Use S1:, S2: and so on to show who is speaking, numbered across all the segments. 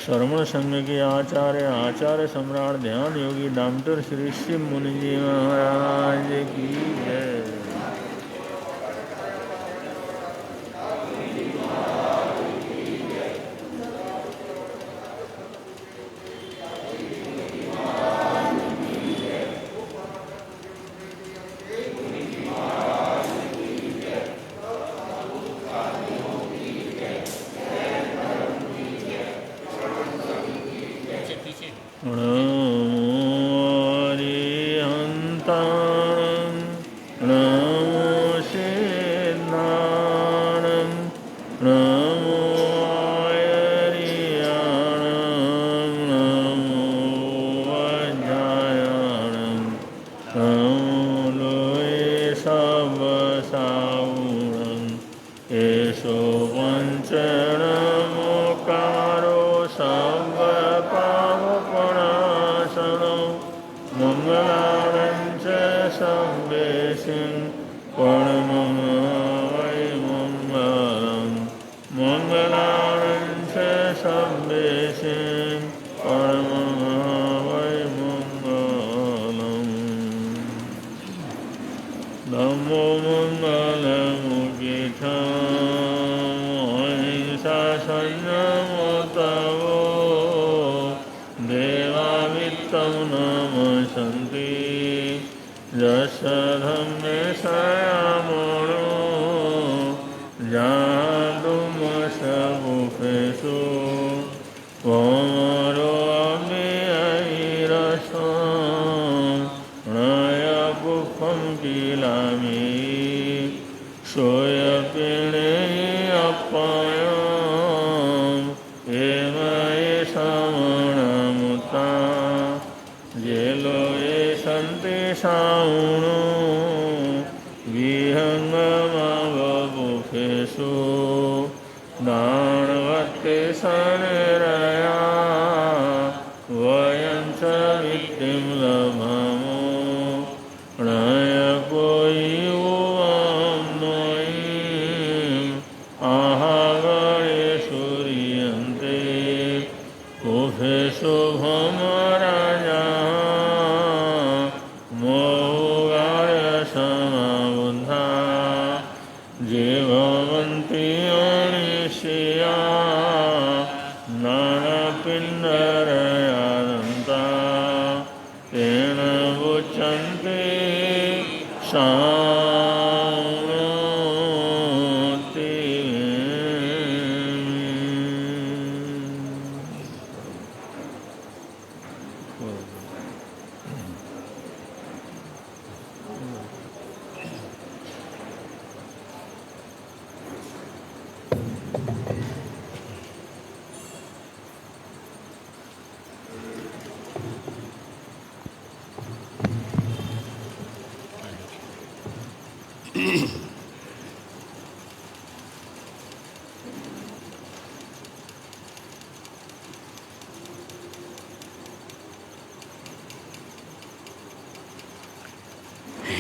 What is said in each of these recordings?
S1: श्रवण संघ के आचार्य सम्राट ध्यान योगी डॉक्टर श्री शिव मुनि जी महाराज की जय।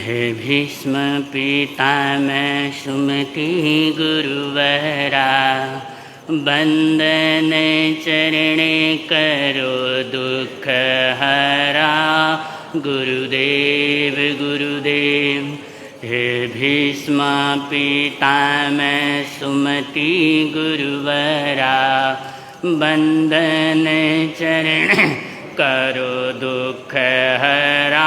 S2: हे भीष्म पितामह सुमति गुरुवरा, बंदन चरण करो दुख हरा। गुरुदेव गुरुदेव हे भीष्म पितामह सुमति गुरुवरा, बंदन चरण करो दुख हरा।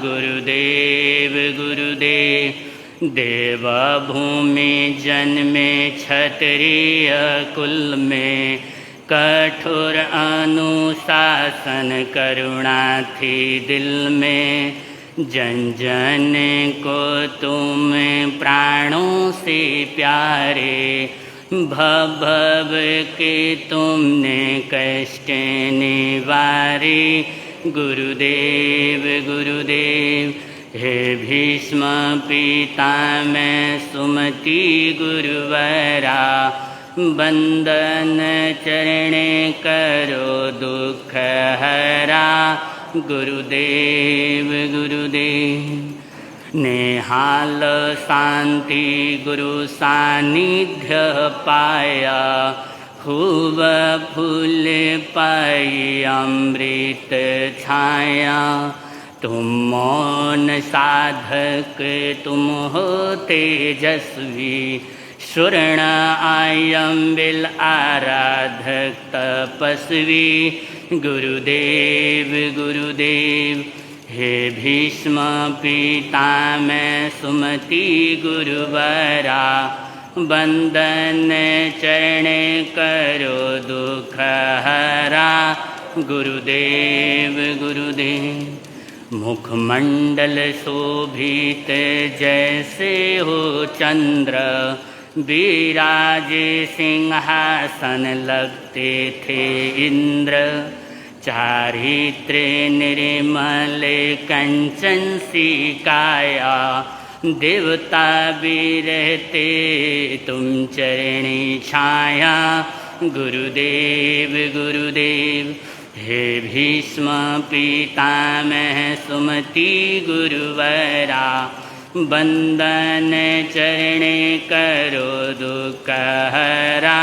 S2: गुरुदेव गुरुदेव देव भूमि जन्मे क्षत्रिय कुल में, कठोर अनुशासन करुणा थी दिल में। जन जन को तुम प्राणों से प्यारे, भव भव के तुमने कष्ट निवारे। गुरुदेव गुरुदेव हे भीष्म पितामह सुमति गुरुवरा, बंदन चरण करो दुख हरा। गुरुदेव गुरुदेव नेहाल शांति गुरु सानिध्य पाया, खूब फूल पाई अमृत छाया, तुम मौन साधक तुम हो तेजस्वी, स्वर्ण आयम बिल आराधक तपस्वी। गुरुदेव गुरुदेव हे भीष्म पितामह सुमति गुरुवरा, बंदन चरण करो दुख हरा। गुरुदेव गुरुदेव मुखमंडल शोभित जैसे हो चंद्र, विराजे सिंहासन लगते थे इंद्र। चारित्र निर्मल कंचन सी काया, देवता भी रहते तुम चरणी छाया। गुरुदेव गुरुदेव हे भीष्म पितामह सुमति गुरुवरा, बंदन चरण करो दुख हरा।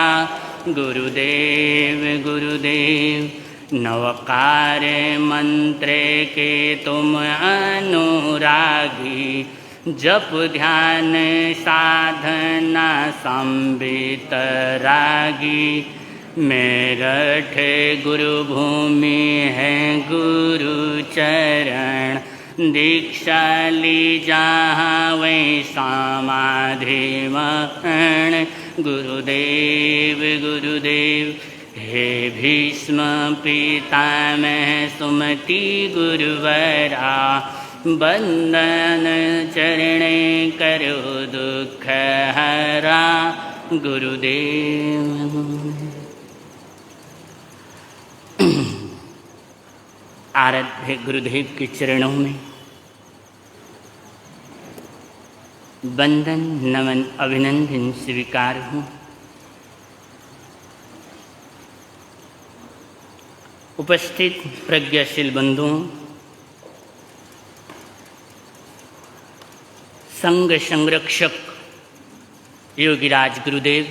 S2: गुरुदेव गुरुदेव नवकार मंत्र के तुम अनुरागी, जप ध्यान साधना संबित रागी। मेरठ गुरु भूमि है गुरु चरण, दीक्षा ली जहाँ वहीं समाधि मरण। गुरुदेव गुरुदेव हे भीष्म पितामह सुमति गुरुवरा, बंदन चरण करो दुख हरा। गुरुदेव आराध्य गुरुदेव के चरणों में वंदन नमन अभिनंदन स्वीकार हूँ। उपस्थित प्रज्ञाशील बंधुओं, संघ संरक्षक योगीराज गुरुदेव,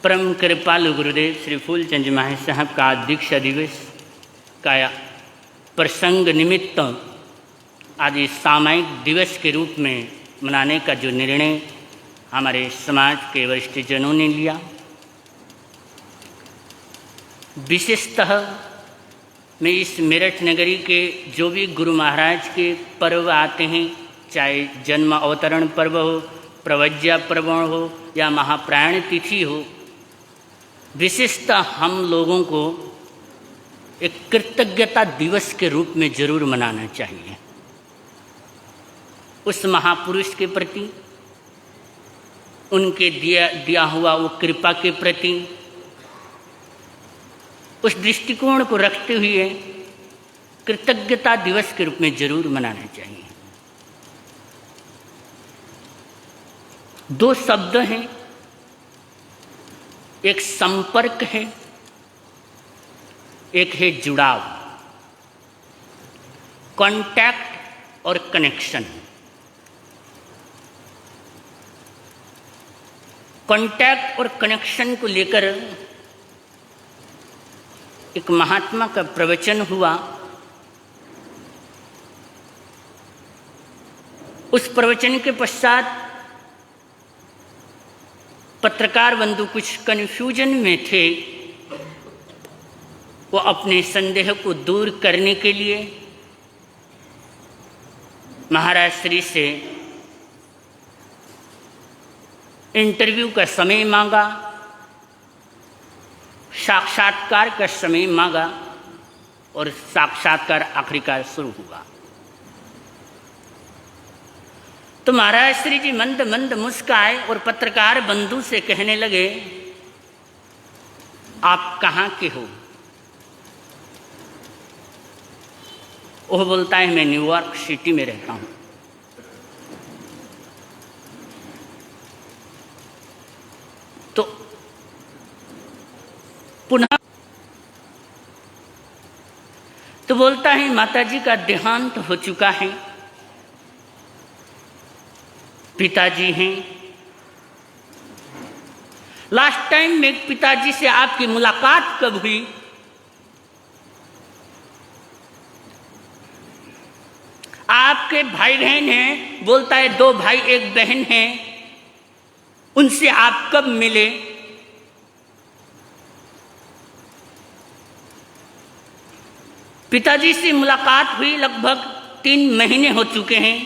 S2: परम कृपालु गुरुदेव श्री फूलचंद महाराज साहब का दीक्षा दिवस का प्रसंग निमित्त आज सामायिक दिवस के रूप में मनाने का जो निर्णय हमारे समाज के वरिष्ठ जनों ने लिया, विशेषतः मैं इस मेरठ नगरी के जो भी गुरु महाराज के पर्व आते हैं, चाहे जन्म अवतरण पर्व हो, प्रवज्या पर्व हो या महाप्राण तिथि हो, विशेषतः हम लोगों को एक कृतज्ञता दिवस के रूप में जरूर मनाना चाहिए। उस महापुरुष के प्रति, उनके दिया हुआ वो कृपा के प्रति, उस दृष्टिकोण को रखते हुए कृतज्ञता दिवस के रूप में जरूर मनाना चाहिए। दो शब्द हैं, एक संपर्क है, एक है जुड़ाव, कांटेक्ट और कनेक्शन। कांटेक्ट और कनेक्शन को लेकर एक महात्मा का प्रवचन हुआ। उस प्रवचन के पश्चात पत्रकार बंधु कुछ कन्फ्यूजन में थे। वो अपने संदेह को दूर करने के लिए महाराज श्री से इंटरव्यू का समय मांगा, साक्षात्कार का समय मांगा और साक्षात्कार आखिरकार शुरू हुआ। तो महाराज श्री जी मंद मंद मुस्काए और पत्रकार बंधु से कहने लगे, आप कहाँ के हो? वो बोलता है, मैं न्यूयॉर्क सिटी में रहता हूँ। तो पुनः तो बोलता है, माताजी का देहांत हो चुका है, पिताजी हैं, लास्ट टाइम में पिताजी से आपकी मुलाकात कब हुई? आपके भाई बहन हैं, बोलता है 2 भाई 1 बहन है, उनसे आप कब मिले? पिताजी से मुलाकात हुई लगभग 3 महीने हो चुके हैं।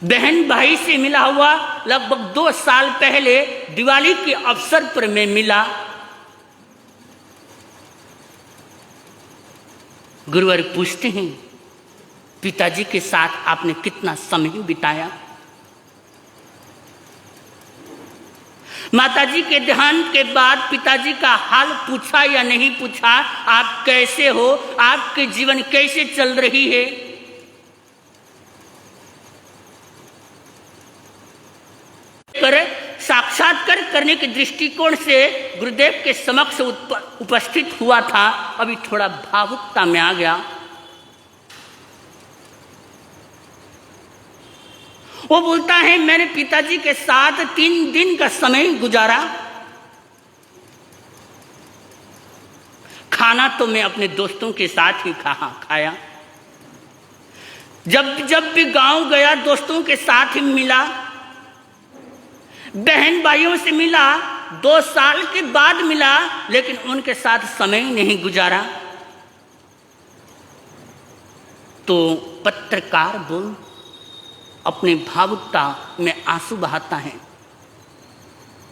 S2: बहन भाई से मिला हुआ लगभग 2 साल पहले दिवाली के अवसर पर मैं मिला। गुरुवर पूछते हैं, पिताजी के साथ आपने कितना समय बिताया? माताजी के देहांत के बाद पिताजी का हाल पूछा या नहीं पूछा? आप कैसे हो? आपके जीवन कैसे चल रही है? पर साक्षात्कार करने के दृष्टिकोण से गुरुदेव के समक्ष उपस्थित हुआ था। अभी थोड़ा भावुकता में आ गया। वो बोलता है, मैंने पिताजी के साथ 3 दिन का समय गुजारा। खाना तो मैं अपने दोस्तों के साथ ही खाया। जब भी गांव गया दोस्तों के साथ ही मिला, बहन भाइयों से मिला। 2 साल के बाद मिला, लेकिन उनके साथ समय नहीं गुजारा। तो पत्रकार बोल अपने भावुकता में आंसू बहाता है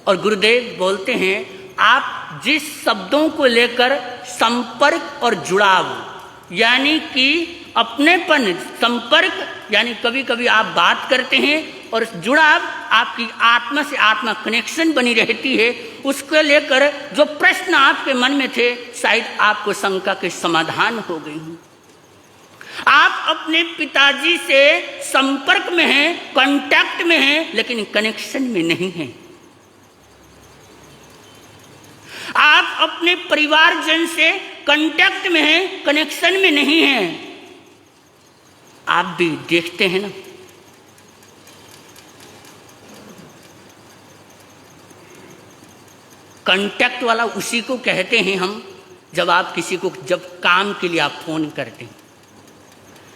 S2: और गुरुदेव बोलते हैं, आप जिस शब्दों को लेकर संपर्क और जुड़ाव, यानी कि अपनेपन, संपर्क यानी कभी कभी आप बात करते हैं और जुड़ाव आपकी आत्मा से आत्मा कनेक्शन बनी रहती है, उसको लेकर जो प्रश्न आपके मन में थे शायद आपको शंका के समाधान हो गई। आप अपने पिताजी से संपर्क में हैं, कांटेक्ट में हैं, लेकिन कनेक्शन में नहीं हैं। आप अपने परिवारजन से कांटेक्ट में हैं, कनेक्शन में नहीं हैं। आप भी देखते हैं ना, कांटेक्ट वाला उसी को कहते हैं हम, जब आप किसी को जब काम के लिए आप फोन करते हैं,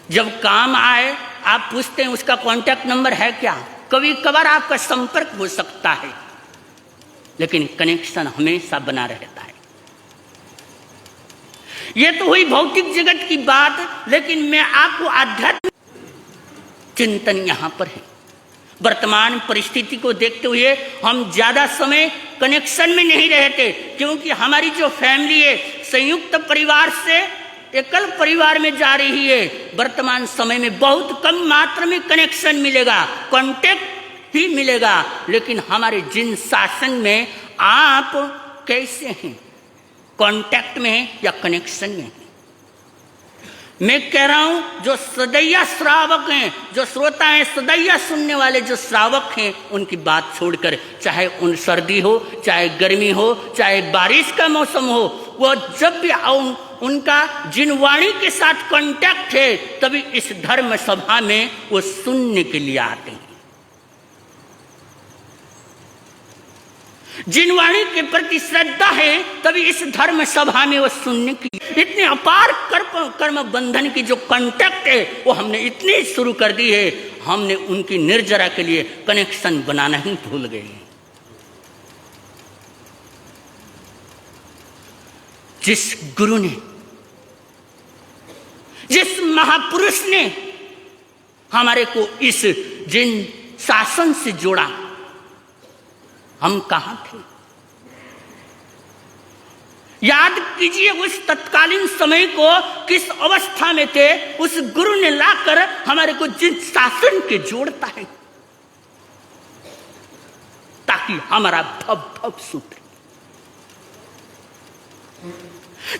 S2: जब काम आए आप पूछते हैं उसका कांटेक्ट नंबर है क्या। कभी कभार आपका संपर्क हो सकता है, लेकिन कनेक्शन हमेशा बना रहता है। यह तो हुई भौतिक जगत की बात, लेकिन मैं आपको आध्यात्मिक चिंतन यहां पर है। वर्तमान परिस्थिति को देखते हुए हम ज्यादा समय कनेक्शन में नहीं रहते, क्योंकि हमारी जो फैमिली है संयुक्त परिवार से एकल परिवार में जा रही है। वर्तमान समय में बहुत कम मात्रा में कनेक्शन मिलेगा, कांटेक्ट ही मिलेगा। लेकिन हमारे जिन शासन में आप कैसे हैं, कांटेक्ट में हैं या कनेक्शन में हैं? मैं कह रहा हूं, जो सदैया श्रावक हैं, जो श्रोता हैं, सदैया सुनने वाले जो श्रावक हैं, उनकी बात छोड़कर, चाहे उन सर्दी हो, चाहे गर्मी हो, चाहे बारिश का मौसम हो, वो जब भी उनका जिन वाणी के साथ कांटेक्ट है, तभी इस धर्म सभा में वो सुनने के लिए आते हैं। जिन वाणी के प्रति श्रद्धा है, तभी इस धर्म सभा में वो सुनने की। इतने अपार कर्म बंधन की जो कांटेक्ट है, वो हमने इतनी शुरू कर दी है, हमने उनकी निर्जरा के लिए कनेक्शन बनाना ही भूल गए। जिस गुरु ने, जिस महापुरुष ने हमारे को इस जिन शासन से जोड़ा, हम कहां थे? याद कीजिए उस तत्कालीन समय को, किस अवस्था में थे। उस गुरु ने लाकर हमारे को जिन शासन के जोड़ता है, ताकि हमारा भव भव सूत्र,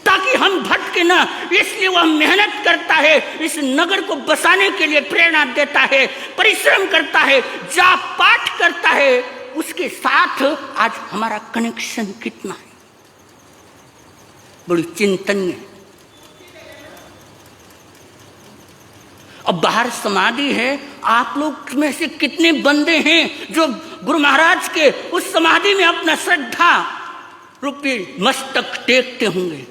S2: ताकि हम भटके ना। इसलिए वह मेहनत करता है, इस नगर को बसाने के लिए प्रेरणा देता है, परिश्रम करता है, जाप पाठ करता है। उसके साथ आज हमारा कनेक्शन कितना है, बड़ी चिंतनीय। अब बाहर समाधि है, आप लोग में से कितने बंदे हैं जो गुरु महाराज के उस समाधि में अपना श्रद्धा रूपी मस्तक टेकते होंगे?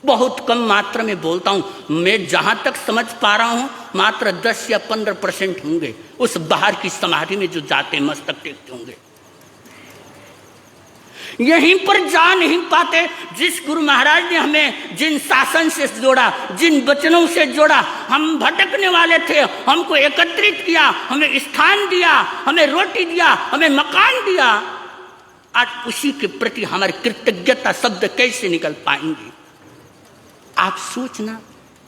S2: बहुत कम मात्रा में बोलता हूं मैं, जहां तक समझ पा रहा हूं मात्र 10 या 15% होंगे उस बाहर की समाधि में जो जाते मस्तक टेकते होंगे। यहीं पर जा नहीं पाते। जिस गुरु महाराज ने हमें जिन शासन से जोड़ा, जिन वचनों से जोड़ा, हम भटकने वाले थे, हमको एकत्रित किया, हमें स्थान दिया, हमें रोटी दिया, हमें मकान दिया, आज उसी के प्रति हमारी कृतज्ञता शब्द कैसे निकल पाएंगे? आप सोचना,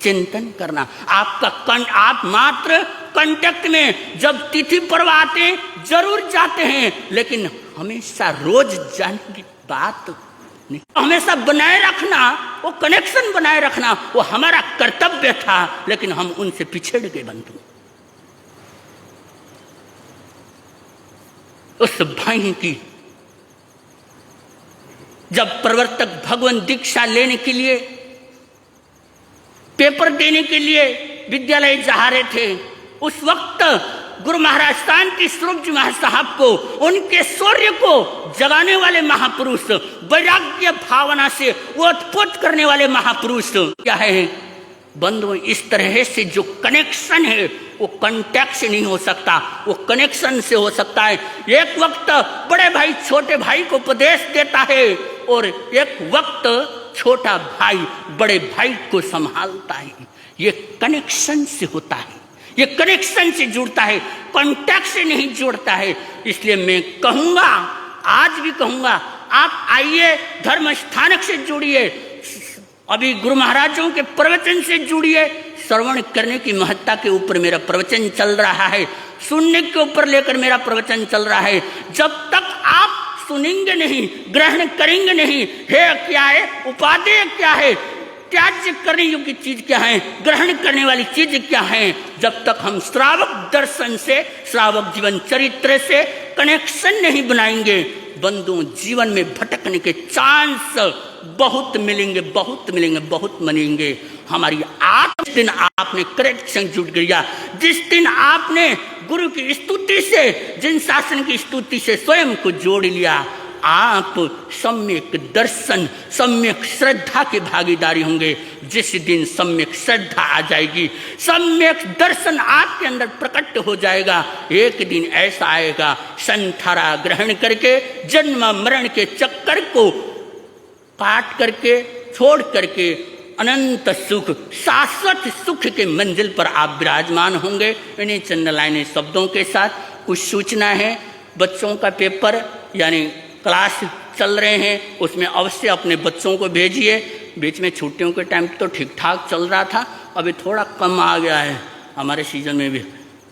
S2: चिंतन करना। आप मात्र कांटेक्ट में जब तिथि पर्व आते हैं जरूर जाते हैं, लेकिन हमेशा रोज जाने की बात नहीं। हमेशा बनाए रखना, वो कनेक्शन बनाए रखना वो हमारा कर्तव्य था, लेकिन हम उनसे पिछड़ गए बंधु। उस भाई की जब प्रवर्तक भगवान दीक्षा लेने के लिए, पेपर देने के लिए विद्यालय जा रहे थे, उस वक्त गुरु महाराज शांति स्वरूप जी महाराज साहब को, उनके शौर्य को जगाने वाले महापुरुष, वैराग्य भावना से ओतप्रोत करने वाले महापुरुष क्या है बंधु? इस तरह से जो कनेक्शन है वो कांटेक्ट से नहीं हो सकता, वो कनेक्शन से हो सकता है। एक वक्त बड़े भाई छोटे भाई को उपदेश देता है और एक वक्त छोटा भाई बड़े भाई को संभालता है। ये कनेक्शन से होता है, ये कनेक्शन से जुड़ता है, कांटेक्ट से नहीं जुड़ता है। इसलिए मैं कहूंगा, आज भी कहूंगा, आप आइए धर्म स्थानक से जुड़िए, अभी गुरु महाराजों के प्रवचन से जुड़िए। श्रवण करने की महत्ता के ऊपर मेरा प्रवचन चल रहा है, सुनने के ऊपर लेकर मेरा प्रवचन चल रहा है। जब तक आप सुनेंगे नहीं, ग्रहण करेंगे नहीं, है क्या है, उपादेय क्या है, त्याज्य करने योग्य चीज क्या है, ग्रहण करने वाली चीज क्या है, जब तक हम श्रावक दर्शन से, श्रावक जीवन चरित्र से कनेक्शन नहीं बनाएंगे बंधु, जीवन में भटकने के चांस बहुत मिलेंगे, बहुत मिलेंगे, बहुत मिलेंगे। हमारी जिस दिन आपने कनेक्शन जुट गया, जिस दिन आपने गुरु की स्तुति से, जिन शासन की स्तुति से स्वयं को जोड़ लिया, आप सम्यक दर्शन, सम्यक श्रद्धा के भागीदारी होंगे। जिस दिन सम्यक श्रद्धा आ जाएगी, सम्यक दर्शन आपके अंदर प्रकट हो जाएगा, एक दिन ऐसा आएगा संथारा ग्रहण करके जन्म मरण के चक्कर को काट करके, छोड़ करके अनंत सुख, शाश्वत सुख के मंजिल पर आप विराजमान होंगे। इन्हीं चंद लाइनें शब्दों के साथ कुछ सूचना है। बच्चों का पेपर यानी क्लास चल रहे हैं, उसमें अवश्य अपने बच्चों को भेजिए। बीच में छुट्टियों के टाइम तो ठीक ठाक चल रहा था, अभी थोड़ा कम आ गया है हमारे सीजन में भी,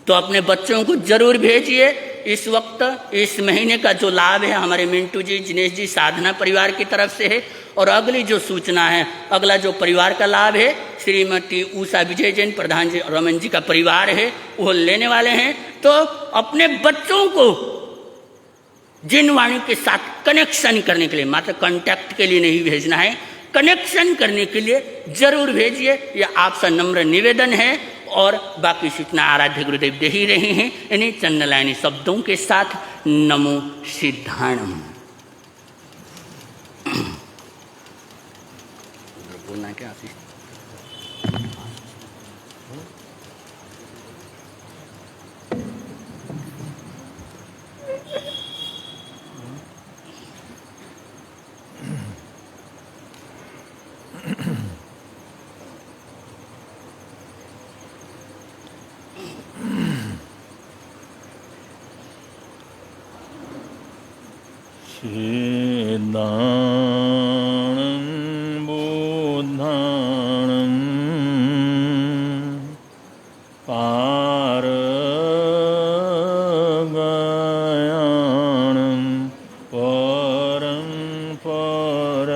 S2: तो अपने बच्चों को जरूर भेजिए। इस वक्त इस महीने का जो लाभ है हमारे मिंटू जी, जिनेश जी, साधना परिवार की तरफ से है। और अगली जो सूचना है, अगला जो परिवार का लाभ है, श्रीमती उषा विजय जैन, प्रधान जी रमन जी का परिवार है, वो लेने वाले हैं। तो अपने बच्चों को जिन वाणी के साथ कनेक्शन करने के लिए, मात्र कांटेक्ट के लिए नहीं भेजना है, कनेक्शन करने के लिए जरूर भेजिए, यह आपसे नम्र निवेदन है। और बाकी सूचना आराध्य गुरुदेव दे ही रहे हैं। इन्हीं चंद लाइनी शब्दों के साथ नमो सिद्धाणम। बोलना क्या आशीष?
S1: सिद्धाणं बुद्धाणं पारगयाणं परं परगयाणं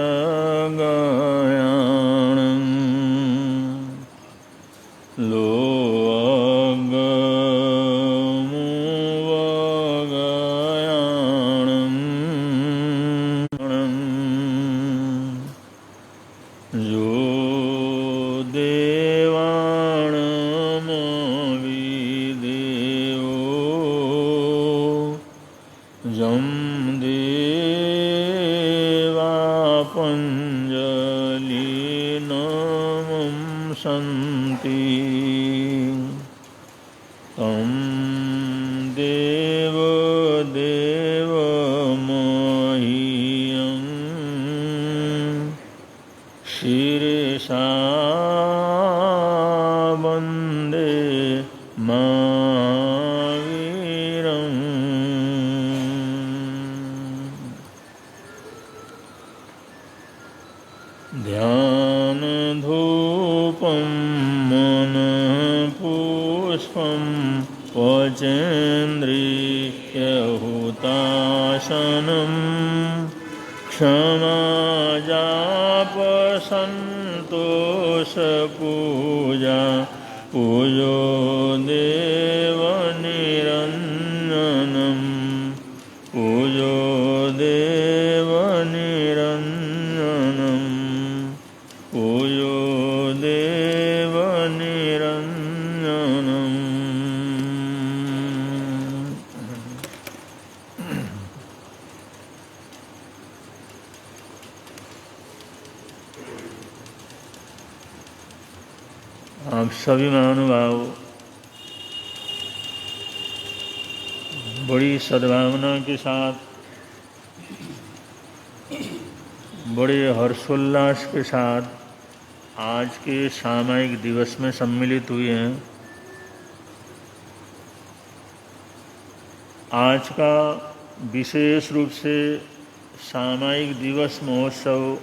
S1: लोगमुवगयाणं पञ्जलिनामं सन्ति तं देवदेवमह्यं शिरसा वन्दे महावीरम्। ध्यानधूपं मनःपुष्पं पचेन्द्रियहुताशनं क्षमाजापसन्तोषपूजा पूजो देवनिरञ्जनं पूजो देवनिरञ्जनं पूजो देवनिरञ्जनम्। आप सभी महानुभाव बड़ी सद्भावना के साथ, बड़े हर्षोल्लास के साथ आज के सामयिक दिवस में सम्मिलित हुए हैं। आज का विशेष रूप से सामयिक दिवस महोत्सव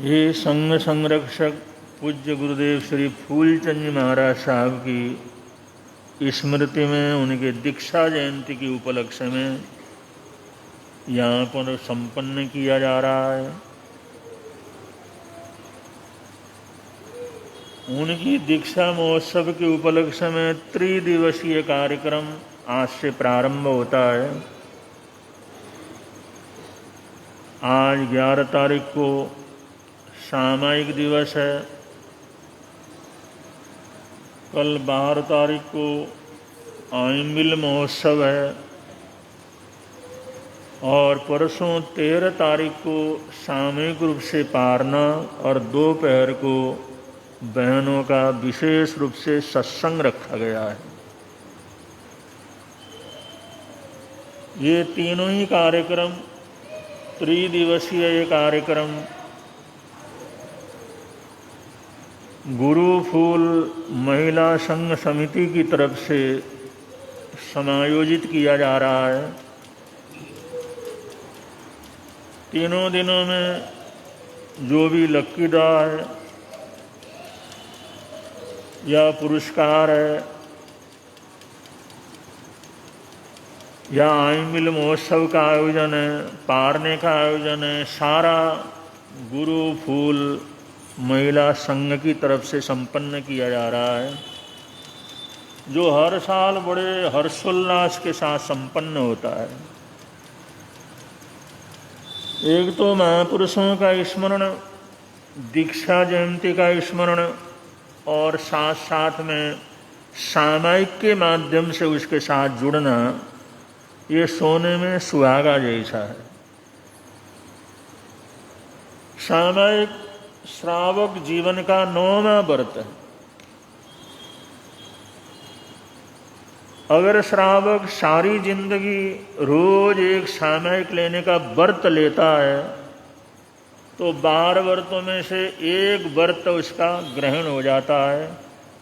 S1: ये संघ संरक्षक पूज्य गुरुदेव श्री फूलचंद जी महाराज साहब की स्मृति में उनके दीक्षा जयंती के उपलक्ष्य में यहाँ पर संपन्न किया जा रहा है। उनकी दीक्षा महोत्सव के उपलक्ष्य में त्रिदिवसीय कार्यक्रम आज से प्रारंभ होता है। आज 11 तारीख को सामयिक दिवस है, कल 12 तारीख को आइंबिल महोत्सव है और परसों 13 तारीख को सामूहिक रूप से पारना और दोपहर को बहनों का विशेष रूप से सत्संग रखा गया है। ये तीनों ही कार्यक्रम त्रिदिवसीय ये कार्यक्रम गुरु फूल महिला संघ समिति की तरफ से समायोजित किया जा रहा है। तीनों दिनों में जो भी लक्की ड्रॉ है या पुरस्कार है या आइंबिल महोत्सव का आयोजन है, पारने का आयोजन है, सारा गुरु फूल महिला संघ की तरफ से संपन्न किया जा रहा है, जो हर साल बड़े हर्षोल्लास के साथ संपन्न होता है। एक तो महापुरुषों का स्मरण, दीक्षा जयंती का स्मरण और साथ साथ में सामायिक के माध्यम से उसके साथ जुड़ना, ये सोने में सुहागा जैसा है। सामायिक श्रावक जीवन का 9वां व्रत है। अगर श्रावक सारी जिंदगी रोज एक सामयिक लेने का व्रत लेता है तो 12 व्रतों में से एक व्रत उसका ग्रहण हो जाता है,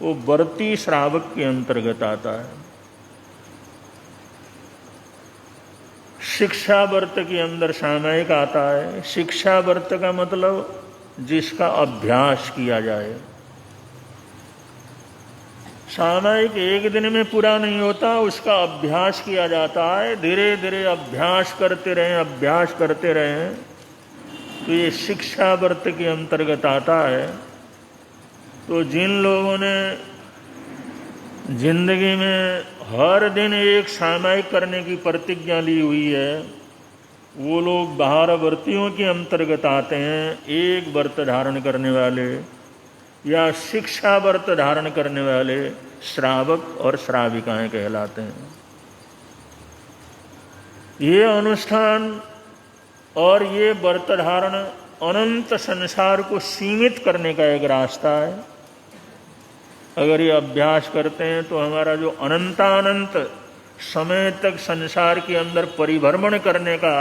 S1: वो व्रती श्रावक के अंतर्गत आता है। शिक्षा व्रत के अंदर सामयिक आता है। शिक्षा व्रत का मतलब जिसका अभ्यास किया जाए। सामयिक एक दिन में पूरा नहीं होता, उसका अभ्यास किया जाता है। धीरे धीरे अभ्यास करते रहें तो ये शिक्षा व्रत के अंतर्गत आता है। तो जिन लोगों ने जिंदगी में हर दिन एक सामयिक करने की प्रतिज्ञा ली हुई है, वो लोग 12 व्रतियों के अंतर्गत आते हैं। एक व्रत धारण करने वाले या शिक्षा व्रत धारण करने वाले श्रावक और श्राविकाएं कहलाते हैं। ये अनुष्ठान और ये व्रत धारण अनंत संसार को सीमित करने का एक रास्ता है। अगर ये अभ्यास करते हैं तो हमारा जो अनंतानंत समय तक संसार के अंदर परिभ्रमण करने का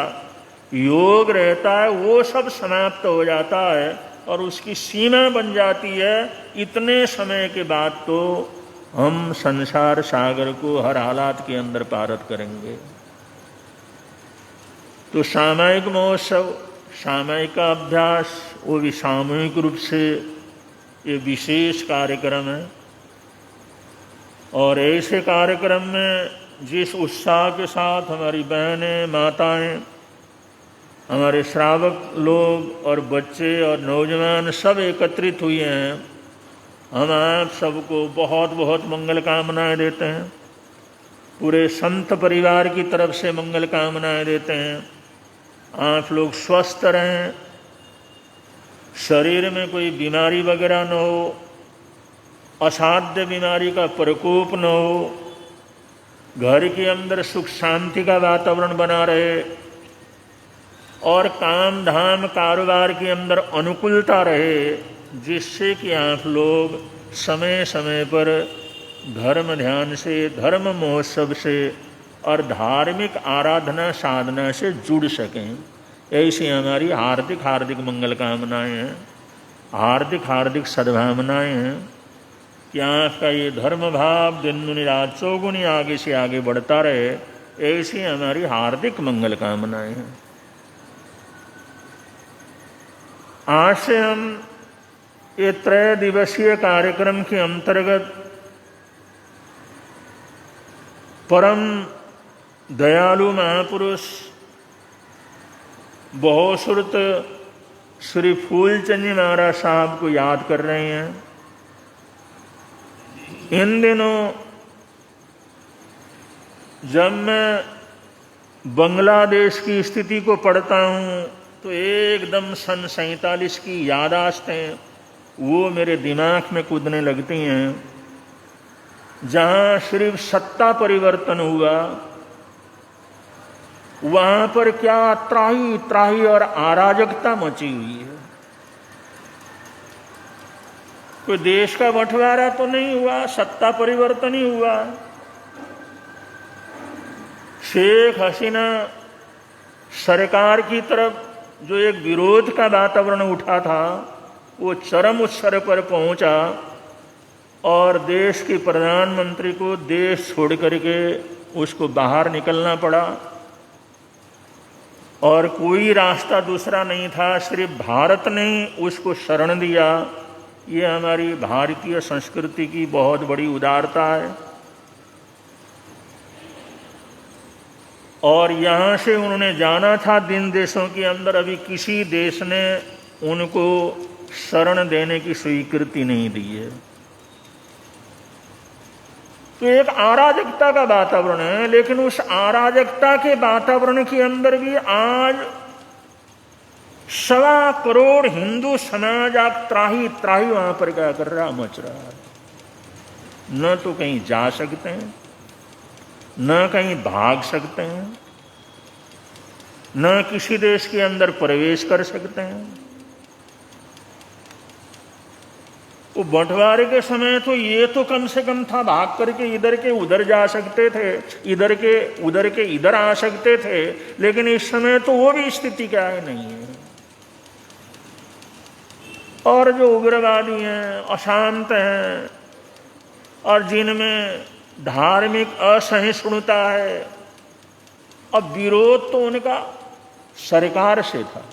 S1: योग रहता है, वो सब समाप्त हो जाता है और उसकी सीमा बन जाती है। इतने समय के बाद तो हम संसार सागर को हर हालात के अंदर पारित करेंगे। तो सामयिक महोत्सव, सामयिक का अभ्यास, वो भी सामूहिक रूप से ये विशेष कार्यक्रम है। और ऐसे कार्यक्रम में जिस उत्साह के साथ हमारी बहनें, माताएं, हमारे श्रावक लोग और बच्चे और नौजवान सब एकत्रित हुए हैं, हम आप सबको बहुत बहुत मंगल कामनाएं देते हैं। पूरे संत परिवार की तरफ से मंगल कामनाएं देते हैं। आप लोग स्वस्थ रहें, शरीर में कोई बीमारी वगैरह न हो, असाध्य बीमारी का प्रकोप न हो, घर के अंदर सुख शांति का वातावरण बना रहे और काम धाम कारोबार के अंदर अनुकूलता रहे, जिससे कि आप लोग समय समय पर धर्म ध्यान से, धर्म महोत्सव से और धार्मिक आराधना साधना से जुड़ सकें। ऐसी हमारी हार्दिक हार्दिक मंगल कामनाएं हैं, हार्दिक हार्दिक सद्भावनाएं हैं कि आपका ये धर्म भाव दिन दुनी रात चौगुनी आगे से आगे बढ़ता रहे। ऐसी हमारी हार्दिक मंगल कामनाएं हैं। आज से हम ये 3 दिवसीय कार्यक्रम के अंतर्गत परम दयालु महापुरुष बहुश्रुत श्री फूलचंद जी महाराज साहब को याद कर रहे हैं। इन दिनों जब मैं बांग्लादेश की स्थिति को पढ़ता हूँ तो एकदम सन 47 की यादाश्तें वो मेरे दिमाग में कूदने लगती हैं, जहाँ सिर्फ सत्ता परिवर्तन हुआ, वहाँ पर क्या त्राही त्राही और अराजकता मची हुई है। कोई देश का बंटवारा तो नहीं हुआ, सत्ता परिवर्तन ही हुआ। शेख हसीना सरकार की तरफ जो एक विरोध का वातावरण उठा था, वो चरम उत्सर पर पहुंचा और देश के प्रधानमंत्री को देश छोड़ करके उसको बाहर निकलना पड़ा और कोई रास्ता दूसरा नहीं था, सिर्फ भारत ने उसको शरण दिया। ये हमारी भारतीय संस्कृति की बहुत बड़ी उदारता है। और यहाँ से उन्होंने जाना था जिन देशों के अंदर, अभी किसी देश ने उनको शरण देने की स्वीकृति नहीं दी है। तो एक अराजकता का वातावरण है, लेकिन उस अराजकता के वातावरण के अंदर भी आज 1.25 करोड़ हिंदू समाज आप त्राही त्राही वहां पर क्या कर रहा, मच रहा है। न तो कहीं जा सकते हैं, न कहीं भाग सकते हैं, न किसी देश के अंदर प्रवेश कर सकते हैं। वो बंटवारे के समय तो ये तो कम से कम था, भाग करके इधर के उधर जा सकते थे, इधर के उधर के इधर आ सकते थे। लेकिन इस समय तो वो भी स्थिति क्या है, नहीं है। और जो उग्रवादी हैं, अशांत हैं और जिनमें धार्मिक असहिष्णुता है, अब विरोध तो उनका सरकार से था।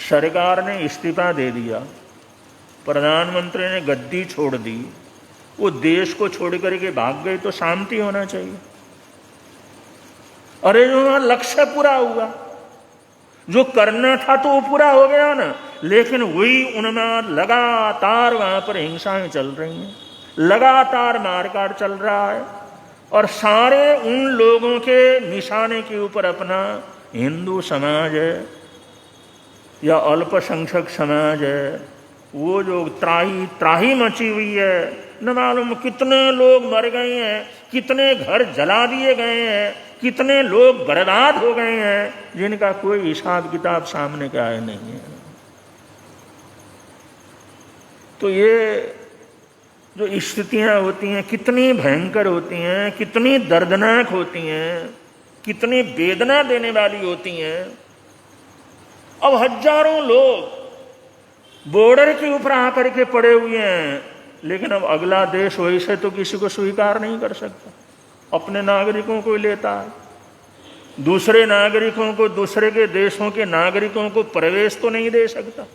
S1: सरकार ने इस्तीफा दे दिया, प्रधानमंत्री ने गद्दी छोड़ दी, वो देश को छोड़ करके भाग गए, तो शांति होना चाहिए। अरे जो वहां लक्ष्य पूरा हुआ, जो करना था तो वो पूरा हो गया ना। लेकिन वही उनमें लगातार वहां पर हिंसाएं चल रही हैं, लगातार मारकाट चल रहा है और सारे उन लोगों के निशाने के ऊपर अपना हिंदू समाज है या अल्पसंख्यक समाज है, वो जो त्राही त्राही मची हुई है। न मालूम कितने लोग मर गए हैं, कितने घर जला दिए गए हैं, कितने लोग बर्बाद हो गए हैं जिनका कोई हिसाब किताब सामने का आया नहीं है। तो ये जो स्थितियां होती हैं कितनी भयंकर होती हैं, कितनी दर्दनाक होती हैं, कितनी वेदना देने वाली होती हैं। अब हजारों लोग बॉर्डर के ऊपर आकर के पड़े हुए हैं, लेकिन अब अगला देश वैसे तो किसी को स्वीकार नहीं कर सकता, अपने नागरिकों को लेता है, दूसरे नागरिकों को, दूसरे के देशों के नागरिकों को प्रवेश तो नहीं दे सकता।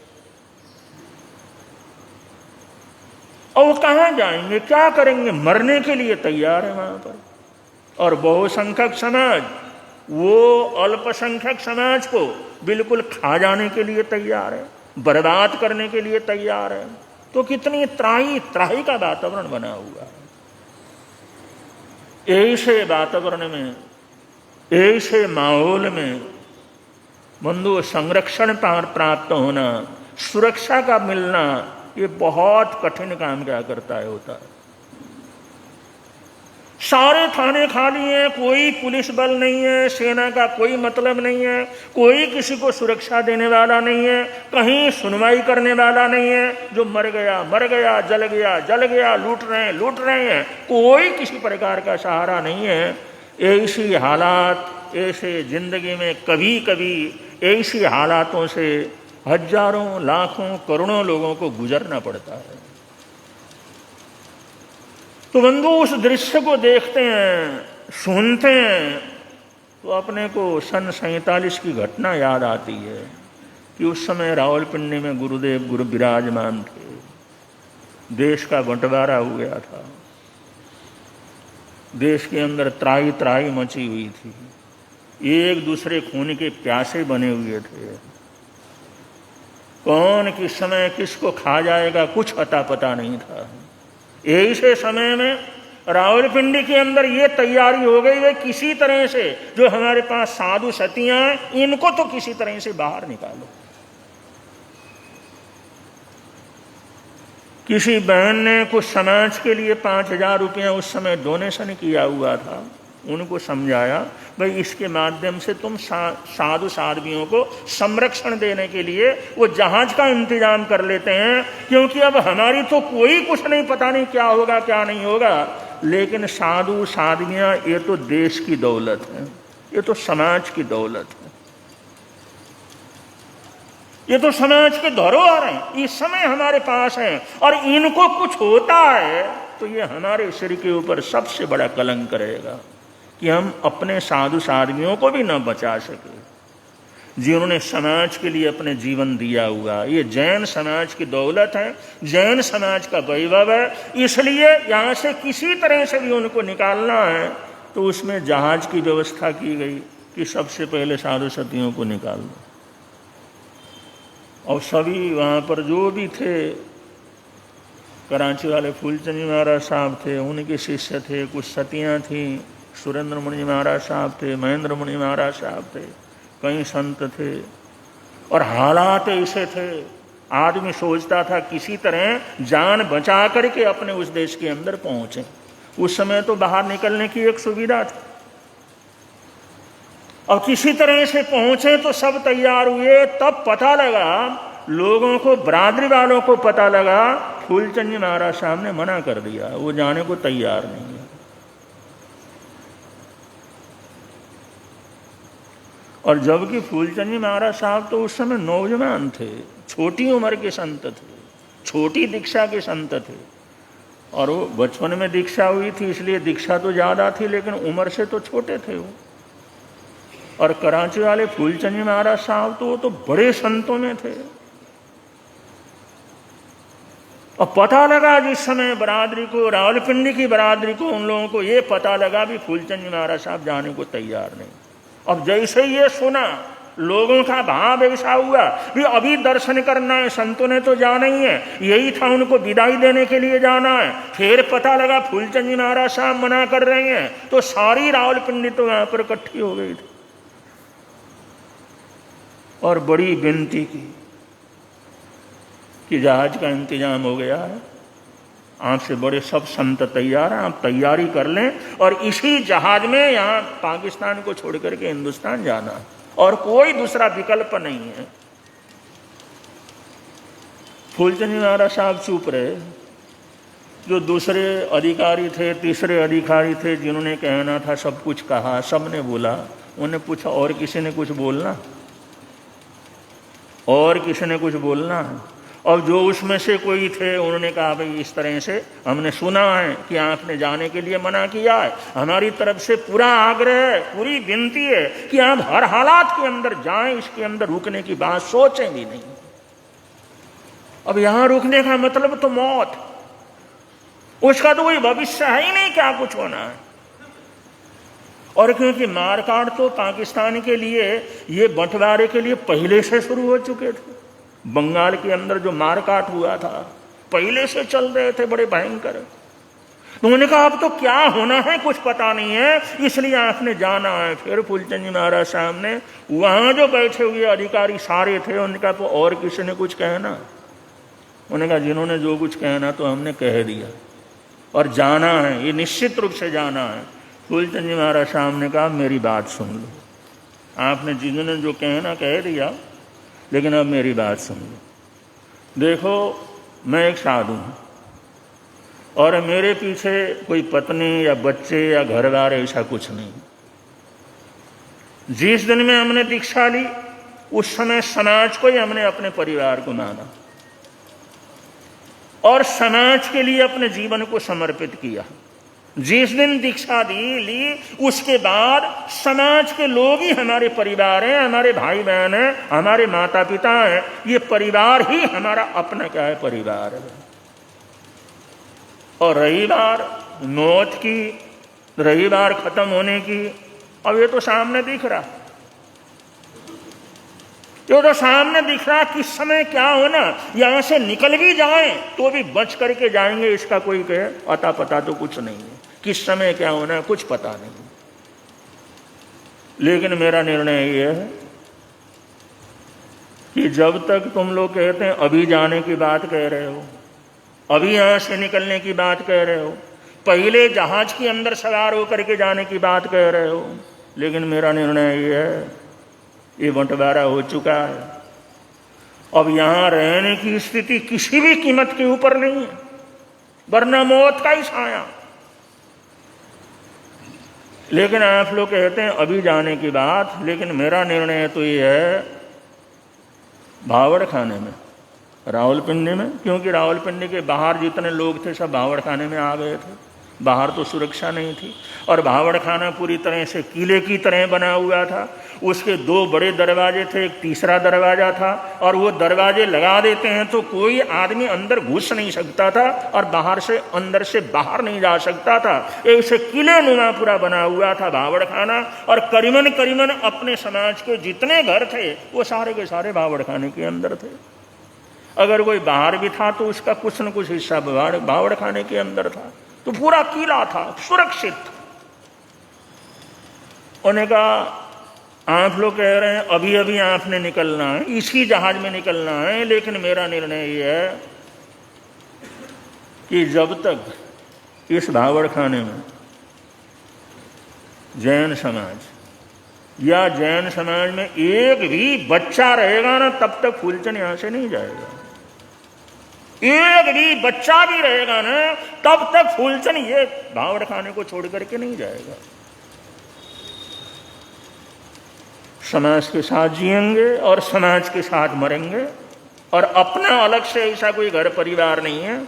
S1: और वो कहां जाएंगे, क्या करेंगे, मरने के लिए तैयार है वहां पर। और बहुसंख्यक समाज वो अल्पसंख्यक समाज को बिल्कुल खा जाने के लिए तैयार है, बर्बाद करने के लिए तैयार है। तो कितनी त्राही त्राही का वातावरण बना हुआ है। ऐसे वातावरण में, ऐसे माहौल में बंधु संरक्षण प्राप्त होना, सुरक्षा का मिलना, ये बहुत कठिन काम क्या करता है, होता है। सारे थाने खाली हैं, कोई पुलिस बल नहीं है, सेना का कोई मतलब नहीं है, कोई किसी को सुरक्षा देने वाला नहीं है, कहीं सुनवाई करने वाला नहीं है। जो मर गया मर गया, जल गया जल गया, लूट रहे हैं, कोई किसी प्रकार का सहारा नहीं है। ऐसी हालात, ऐसे जिंदगी में कभी कभी ऐसी हालातों से हजारों लाखों करोड़ों लोगों को गुजरना पड़ता है। तो बंधु उस दृश्य को देखते हैं, सुनते हैं, तो अपने को सन 47 की घटना याद आती है कि उस समय रावलपिंडी में गुरुदेव गुरु विराजमान थे। देश का बंटवारा हो गया था, देश के अंदर त्राही त्राही मची हुई थी, एक दूसरे खून के प्यासे बने हुए थे। कौन किस समय किसको खा जाएगा कुछ अता पता नहीं था। ऐसे समय में रावलपिंडी के अंदर ये तैयारी हो गई है, किसी तरह से जो हमारे पास साधु सतियां हैं इनको तो किसी तरह से बाहर निकालो। किसी बहन ने कुछ समाज के लिए 5,000 रुपया उस समय डोनेशन किया हुआ था, उनको समझाया भाई इसके माध्यम से तुम साधु साध्वियों को संरक्षण देने के लिए वो जहाज का इंतजाम कर लेते हैं, क्योंकि अब हमारी तो कोई कुछ नहीं, पता नहीं क्या होगा क्या नहीं होगा। लेकिन साधु साध्वियां ये तो देश की दौलत है, ये तो समाज की दौलत है, ये तो समाज के धरोहर हैं, इस समय हमारे पास है, और इनको कुछ होता है तो ये हमारे सिर के ऊपर सबसे बड़ा कलंक रहेगा कि हम अपने साधु साध्वियों को भी न बचा सके, जिन्होंने समाज के लिए अपने जीवन दिया हुआ। ये जैन समाज की दौलत है, जैन समाज का वैभव है, इसलिए यहाँ से किसी तरह से भी उनको निकालना है। तो उसमें जहाज की व्यवस्था की गई कि सबसे पहले साधु सतियों को निकाल दो। और सभी वहाँ पर जो भी थे, कराची वाले फूलचंद महाराज साहब थे, उनके शिष्य थे, कुछ सतियाँ थीं, सुरेंद्र मुनि महाराज साहब थे, महेंद्र मुनि महाराज साहब थे, कई संत थे। और हालात ऐसे थे, आदमी सोचता था किसी तरह जान बचा करके अपने उस देश के अंदर पहुंचे। उस समय तो बाहर निकलने की एक सुविधा थी, अब किसी तरह से पहुंचे तो सब तैयार हुए। तब पता लगा लोगों को, बरादरी वालों को पता लगा फूलचंद जी महाराज साहब ने मना कर दिया, वो जाने को तैयार नहीं है। और जबकि फूलचंद जी महाराज साहब तो उस समय नौजवान थे, छोटी उम्र के संत थे, छोटी दीक्षा के संत थे, और वो बचपन में दीक्षा हुई थी इसलिए दीक्षा तो ज़्यादा थी, लेकिन उम्र से तो छोटे थे वो। और कराची वाले फूलचंद जी महाराज साहब तो वो तो बड़े संतों में थे। और पता लगा जिस समय बरादरी को, रावलपिंडी की बरादरी को, उन लोगों को ये पता लगा भी फूलचंद जी महाराज साहब जाने को तैयार नहीं। अब जैसे ये सुना, लोगों का भाव ऐसा हुआ कि अभी दर्शन करना है, संतों ने तो जाना ही है, यही था उनको विदाई देने के लिए जाना है। फिर पता लगा फूलचंद जी महाराज साहब मना कर रहे हैं, तो सारी रावलपिंडी तो यहाँ पर इकट्ठी हो गई थी और बड़ी विनती की कि जहाज का इंतजाम हो गया है, आपसे बड़े सब संत तैयार हैं, आप तैयारी कर लें और इसी जहाज में यहाँ पाकिस्तान को छोड़ करके हिंदुस्तान जाना है और कोई दूसरा विकल्प नहीं है। फूलचंद जी महाराज साहब चुप रहे। जो दूसरे अधिकारी थे, तीसरे अधिकारी थे, जिन्होंने कहना था सब कुछ कहा, सब ने बोला। उन्हें पूछा और किसी ने कुछ बोलना, और किसी ने कुछ बोलना। और जो उसमें से कोई थे उन्होंने कहा भाई इस तरह से हमने सुना है कि आपने जाने के लिए मना किया है, हमारी तरफ से पूरा आग्रह है, पूरी विनती है कि आप हर हालात के अंदर जाएं, इसके अंदर रुकने की बात सोचें भी नहीं। अब यहां रुकने का मतलब तो मौत, उसका तो कोई भविष्य है ही नहीं क्या कुछ होना है। और क्योंकि मारकाट तो पाकिस्तान के लिए, ये बंटवारे के लिए पहले से शुरू हो चुके थे। बंगाल के अंदर जो मारकाट हुआ था पहले से चल रहे थे, बड़े भयंकर। तो उन्होंने कहा अब तो क्या होना है कुछ पता नहीं है, इसलिए आपने जाना है। फिर फूलचंद जी महाराज साहब ने, वहां जो बैठे हुए अधिकारी सारे थे, उन्होंने कहा तो और किसी ने कुछ कहना? उन्होंने कहा जिन्होंने जो कुछ कहना तो हमने कह दिया और जाना है, ये निश्चित रूप से जाना है। फूलचंद जी महाराज साहब ने कहा मेरी बात सुन लो, आपने जिन्होंने जो कहना कह दिया, लेकिन अब मेरी बात सुन लो। देखो मैं एक साधु हूँ और मेरे पीछे कोई पत्नी या बच्चे या घरवार ऐसा कुछ नहीं। जिस दिन में हमने दीक्षा ली उस समय समाज को ही हमने अपने परिवार को माना और समाज के लिए अपने जीवन को समर्पित किया। जिस दिन दीक्षा ली उसके बाद समाज के लोग ही हमारे परिवार हैं, हमारे भाई बहन हैं, हमारे माता पिता हैं। ये परिवार ही हमारा अपना क्या है, परिवार है। और रही बात मौत की, रही बात खत्म होने की, अब ये तो सामने दिख रहा, ये तो सामने दिख रहा किस समय क्या होना। यहां से निकल भी जाएं तो भी बच करके जाएंगे, इसका कोई कहे अता पता तो कुछ नहीं है। किस समय क्या होना है कुछ पता नहीं। लेकिन मेरा निर्णय यह है कि जब तक तुम लोग कहते हैं अभी जाने की बात कह रहे हो, अभी यहां से निकलने की बात कह रहे हो, पहले जहाज के अंदर सवार होकर के जाने की बात कह रहे हो, लेकिन मेरा निर्णय यह है ये बंटवारा हो चुका है। अब यहां रहने की स्थिति किसी भी कीमत के ऊपर नहीं है, वरना मौत का ही साया। लेकिन आप लोग कहते हैं अभी जाने की बात, लेकिन मेरा निर्णय तो ये है भावड़ खाने में, रावलपिंडी में, क्योंकि रावलपिंडी के बाहर जितने लोग थे सब भावड़ खाने में आ गए थे। बाहर तो सुरक्षा नहीं थी और भावड़ खाना पूरी तरह से किले की तरह बना हुआ था। उसके 2 बड़े दरवाजे थे, एक तीसरा दरवाजा था, और वो दरवाजे लगा देते हैं तो कोई आदमी अंदर घुस नहीं सकता था और बाहर से अंदर से बाहर नहीं जा सकता था। ऐसे किले नुमा पूरा बना हुआ था भावड़ खाना। और करीबन अपने समाज के जितने घर थे वो सारे के सारे भावड़ खाने के अंदर थे। अगर कोई बाहर भी था तो उसका कुछ न कुछ हिस्सा भावड़ खाने के अंदर था। तो पूरा किला था, सुरक्षित। उन्होंने कहा आप लोग कह रहे हैं अभी अभी आपने निकलना है, इसी जहाज में निकलना है, लेकिन मेरा निर्णय यह है कि जब तक इस भावड़ खाने में जैन समाज या जैन समाज में एक भी बच्चा रहेगा ना, तब तक फूलचंद यहां से नहीं जाएगा। एक भी बच्चा भी रहेगा ना, तब तक फूलचंद ये भावड़ खाने को छोड़ करके नहीं जाएगा। समाज के साथ जिएंगे और समाज के साथ मरेंगे। और अपना अलग से ऐसा कोई घर परिवार नहीं है,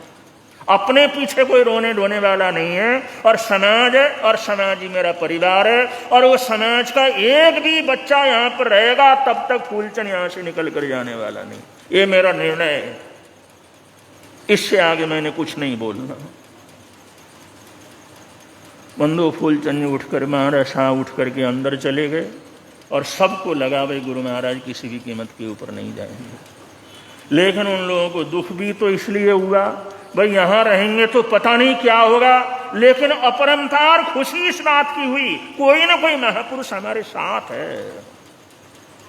S1: अपने पीछे कोई रोने धोने वाला नहीं है। और समाज है और समाज ही मेरा परिवार है। और वो समाज का एक भी बच्चा यहाँ पर रहेगा तब तक फूलचंद यहाँ से निकल कर जाने वाला नहीं। ये मेरा निर्णय है, इससे आगे मैंने कुछ नहीं बोलना। बंधु फूलचंद उठकर, महाराज साहब उठ करके अंदर चले गए और सबको लगा भाई गुरु महाराज किसी भी कीमत के ऊपर नहीं जाएंगे। लेकिन उन लोगों को दुख भी तो इसलिए हुआ भाई यहां रहेंगे तो पता नहीं क्या होगा, लेकिन अपरंपार खुशी इस बात की हुई कोई ना कोई महापुरुष हमारे साथ है।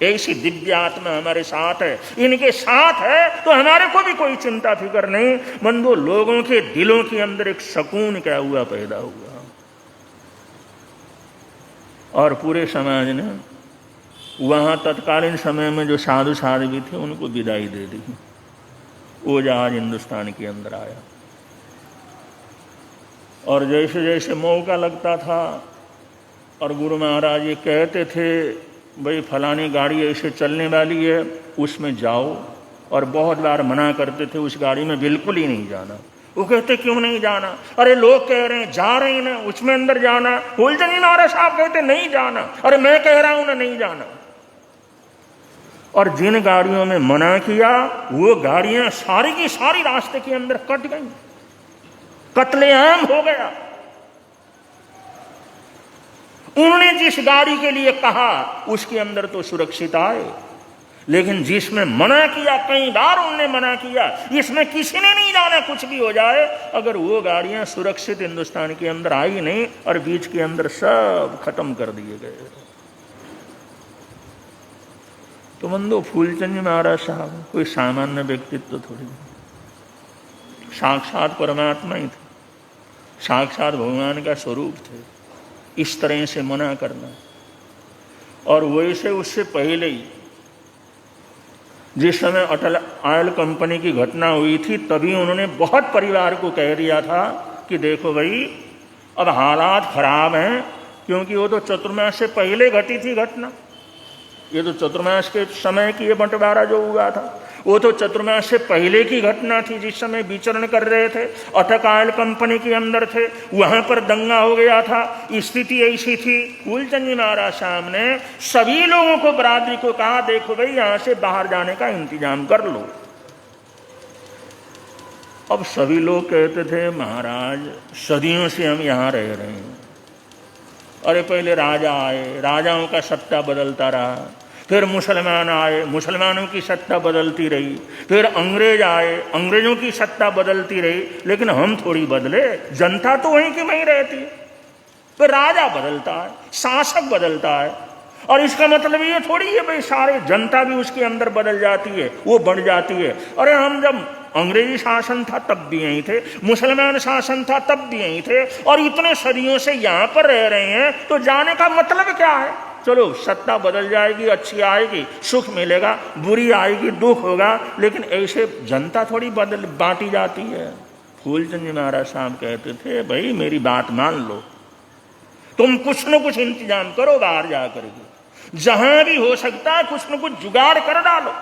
S1: ऐसी दिव्य आत्मा हमारे साथ है, इनके साथ है तो हमारे को भी कोई चिंता फिक्र नहीं। बंधु, लोगों के दिलों के अंदर एक सुकून क्या हुआ, पैदा हुआ, और पूरे समाज ने वहां तत्कालीन समय में जो साधु साध्वी थे उनको विदाई दे दी। वो जहाज हिंदुस्तान के अंदर आया और जैसे जैसे मौका लगता था और गुरु महाराज ये कहते थे भाई फलानी गाड़ी ऐसे चलने वाली है उसमें जाओ, और बहुत बार मना करते थे उस गाड़ी में बिल्कुल ही नहीं जाना। वो कहते क्यों नहीं जाना? अरे लोग कह रहे हैं जा रहे हैं ना, उसमें अंदर जाना। फूलचंद जी महाराज साहब कहते नहीं जाना, अरे मैं कह रहा हूं ना नहीं जाना। और जिन गाड़ियों में मना किया वो गाड़ियां सारी की सारी रास्ते के अंदर कट गई, कत्लेआम हो गया। उन्होंने जिस गाड़ी के लिए कहा उसके अंदर तो सुरक्षित आए, लेकिन जिसमें मना किया, कई बार उन्होंने मना किया, इसमें किसी ने नहीं जाना कुछ भी हो जाए, अगर वो गाड़ियां सुरक्षित हिंदुस्तान के अंदर आई नहीं और बीच के अंदर सब खत्म कर दिए गए। तो बंधु, फूलचंद जी महाराज साहब कोई सामान्य व्यक्तित्व थोड़ी, साक्षात परमात्मा ही थे, साक्षात भगवान का स्वरूप थे। इस तरह से मना करना, और वैसे उससे पहले ही जिस समय अटल ऑयल कंपनी की घटना हुई थी तभी उन्होंने बहुत परिवार को कह दिया था कि देखो भाई अब हालात खराब हैं, क्योंकि वो तो चतुर्मास से पहले घटी थी घटना। ये तो चतुर्मास के समय की ये बंटवारा जो हुआ था वो तो चतुर्मास से पहले की घटना थी, जिस समय विचरण कर रहे थे, अटक ऑयल कंपनी के अंदर थे, वहां पर दंगा हो गया था। स्थिति ऐसी थी, फूलचंद जी महाराज साहब ने सभी लोगों को, बरादरी को कहा देखो भाई यहां से बाहर जाने का इंतजाम कर लो। अब सभी लोग कहते थे महाराज सदियों से हम यहां रह रहे हैं। अरे पहले राजा आए, राजाओं का सत्ता बदलता रहा, फिर मुसलमान आए, मुसलमानों की सत्ता बदलती रही, फिर अंग्रेज आए, अंग्रेजों की सत्ता बदलती रही, लेकिन हम थोड़ी बदले, जनता तो वहीं की वहीं रहती। फिर राजा बदलता है, शासक बदलता है, और इसका मतलब ये थोड़ी है भाई सारे जनता भी उसके अंदर बदल जाती है, वो बढ़ जाती है। अरे हम जब अंग्रेजी शासन था तब भी यहीं थे, मुसलमान शासन था तब भी यहीं थे, और इतने सदियों से यहाँ पर रह रहे हैं, तो जाने का मतलब क्या है? चलो सत्ता बदल जाएगी, अच्छी आएगी, सुख मिलेगा, बुरी आएगी, दुख होगा, लेकिन ऐसे जनता थोड़ी बदल बांटी जाती है। फूलचंद जी महाराज साहब कहते थे भाई मेरी बात मान लो, तुम कुछ न कुछ इंतजाम करो, बाहर जा करके जहां भी हो सकता है कुछ न कुछ जुगाड़ कर डालो।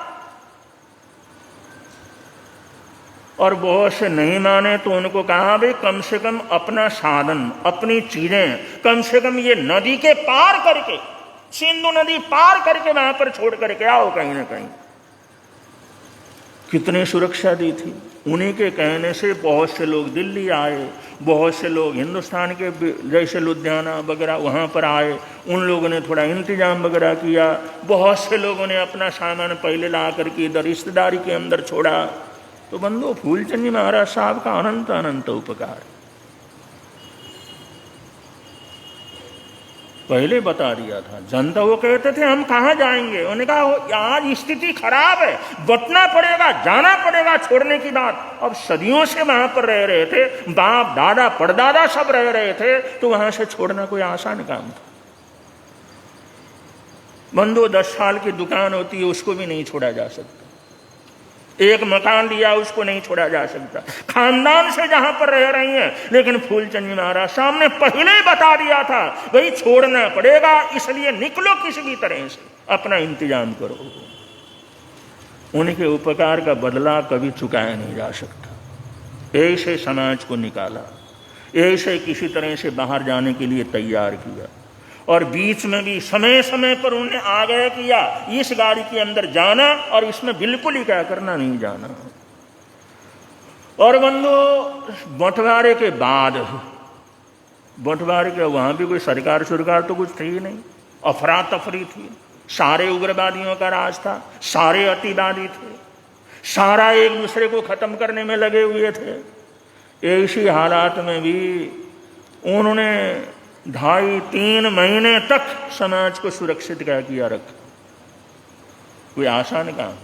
S1: और बहुत से नहीं माने तो उनको कहा भाई कम से कम अपना साधन, अपनी चीजें कम से कम ये नदी के पार करके, सिंधु नदी पार करके वहां पर छोड़ करके आओ कहीं ना कहीं। कितनी सुरक्षा दी थी। उन्हीं के कहने से बहुत से लोग दिल्ली आए, बहुत से लोग हिंदुस्तान के जैसे लुधियाना वगैरह वहाँ पर आए, उन लोगों ने थोड़ा इंतजाम वगैरह किया। बहुत से लोगों ने अपना सामान पहले ला करके इधर रिश्तेदारी के अंदर छोड़ा। तो बंधु, फूलचंद जी महाराज साहब का अनंत अनंत उपकार पहले बता दिया था। जनता वो कहते थे हम कहाँ जाएंगे, उन्होंने कहा आज स्थिति खराब है, बटना पड़ेगा, जाना पड़ेगा, छोड़ने की बात। अब सदियों से वहां पर रह रहे थे, बाप दादा परदादा सब रह रहे थे, तो वहां से छोड़ना कोई आसान काम था। बंधु, 10 साल की दुकान होती है उसको भी नहीं छोड़ा जा सकता, एक मकान लिया उसको नहीं छोड़ा जा सकता, खानदान से जहां पर रह रही हैं। लेकिन फूलचंद जी महाराज साहब ने पहले ही बता दिया था भाई छोड़ना पड़ेगा, इसलिए निकलो किसी भी तरह से, अपना इंतजाम करो। उनके उपकार का बदला कभी चुकाया नहीं जा सकता। ऐसे समाज को निकाला, ऐसे किसी तरह से बाहर जाने के लिए तैयार किया, और बीच में भी समय समय पर उन्हें आग्रह किया इस गाड़ी के अंदर जाना और इसमें बिल्कुल ही क्या करना नहीं जाना। और बंधु, बंटवारे के बाद, बंटवारे के वहां भी कोई सरकार तो कुछ थी ही नहीं, अफरा तफरी थी, सारे उग्रवादियों का राज था, सारे अतिवादी थे, सारा एक दूसरे को खत्म करने में लगे हुए थे। ऐसी हालात में भी उन्होंने 2.5-3 महीने तक समाज को सुरक्षित क्या किया रखा। कोई आसान काम।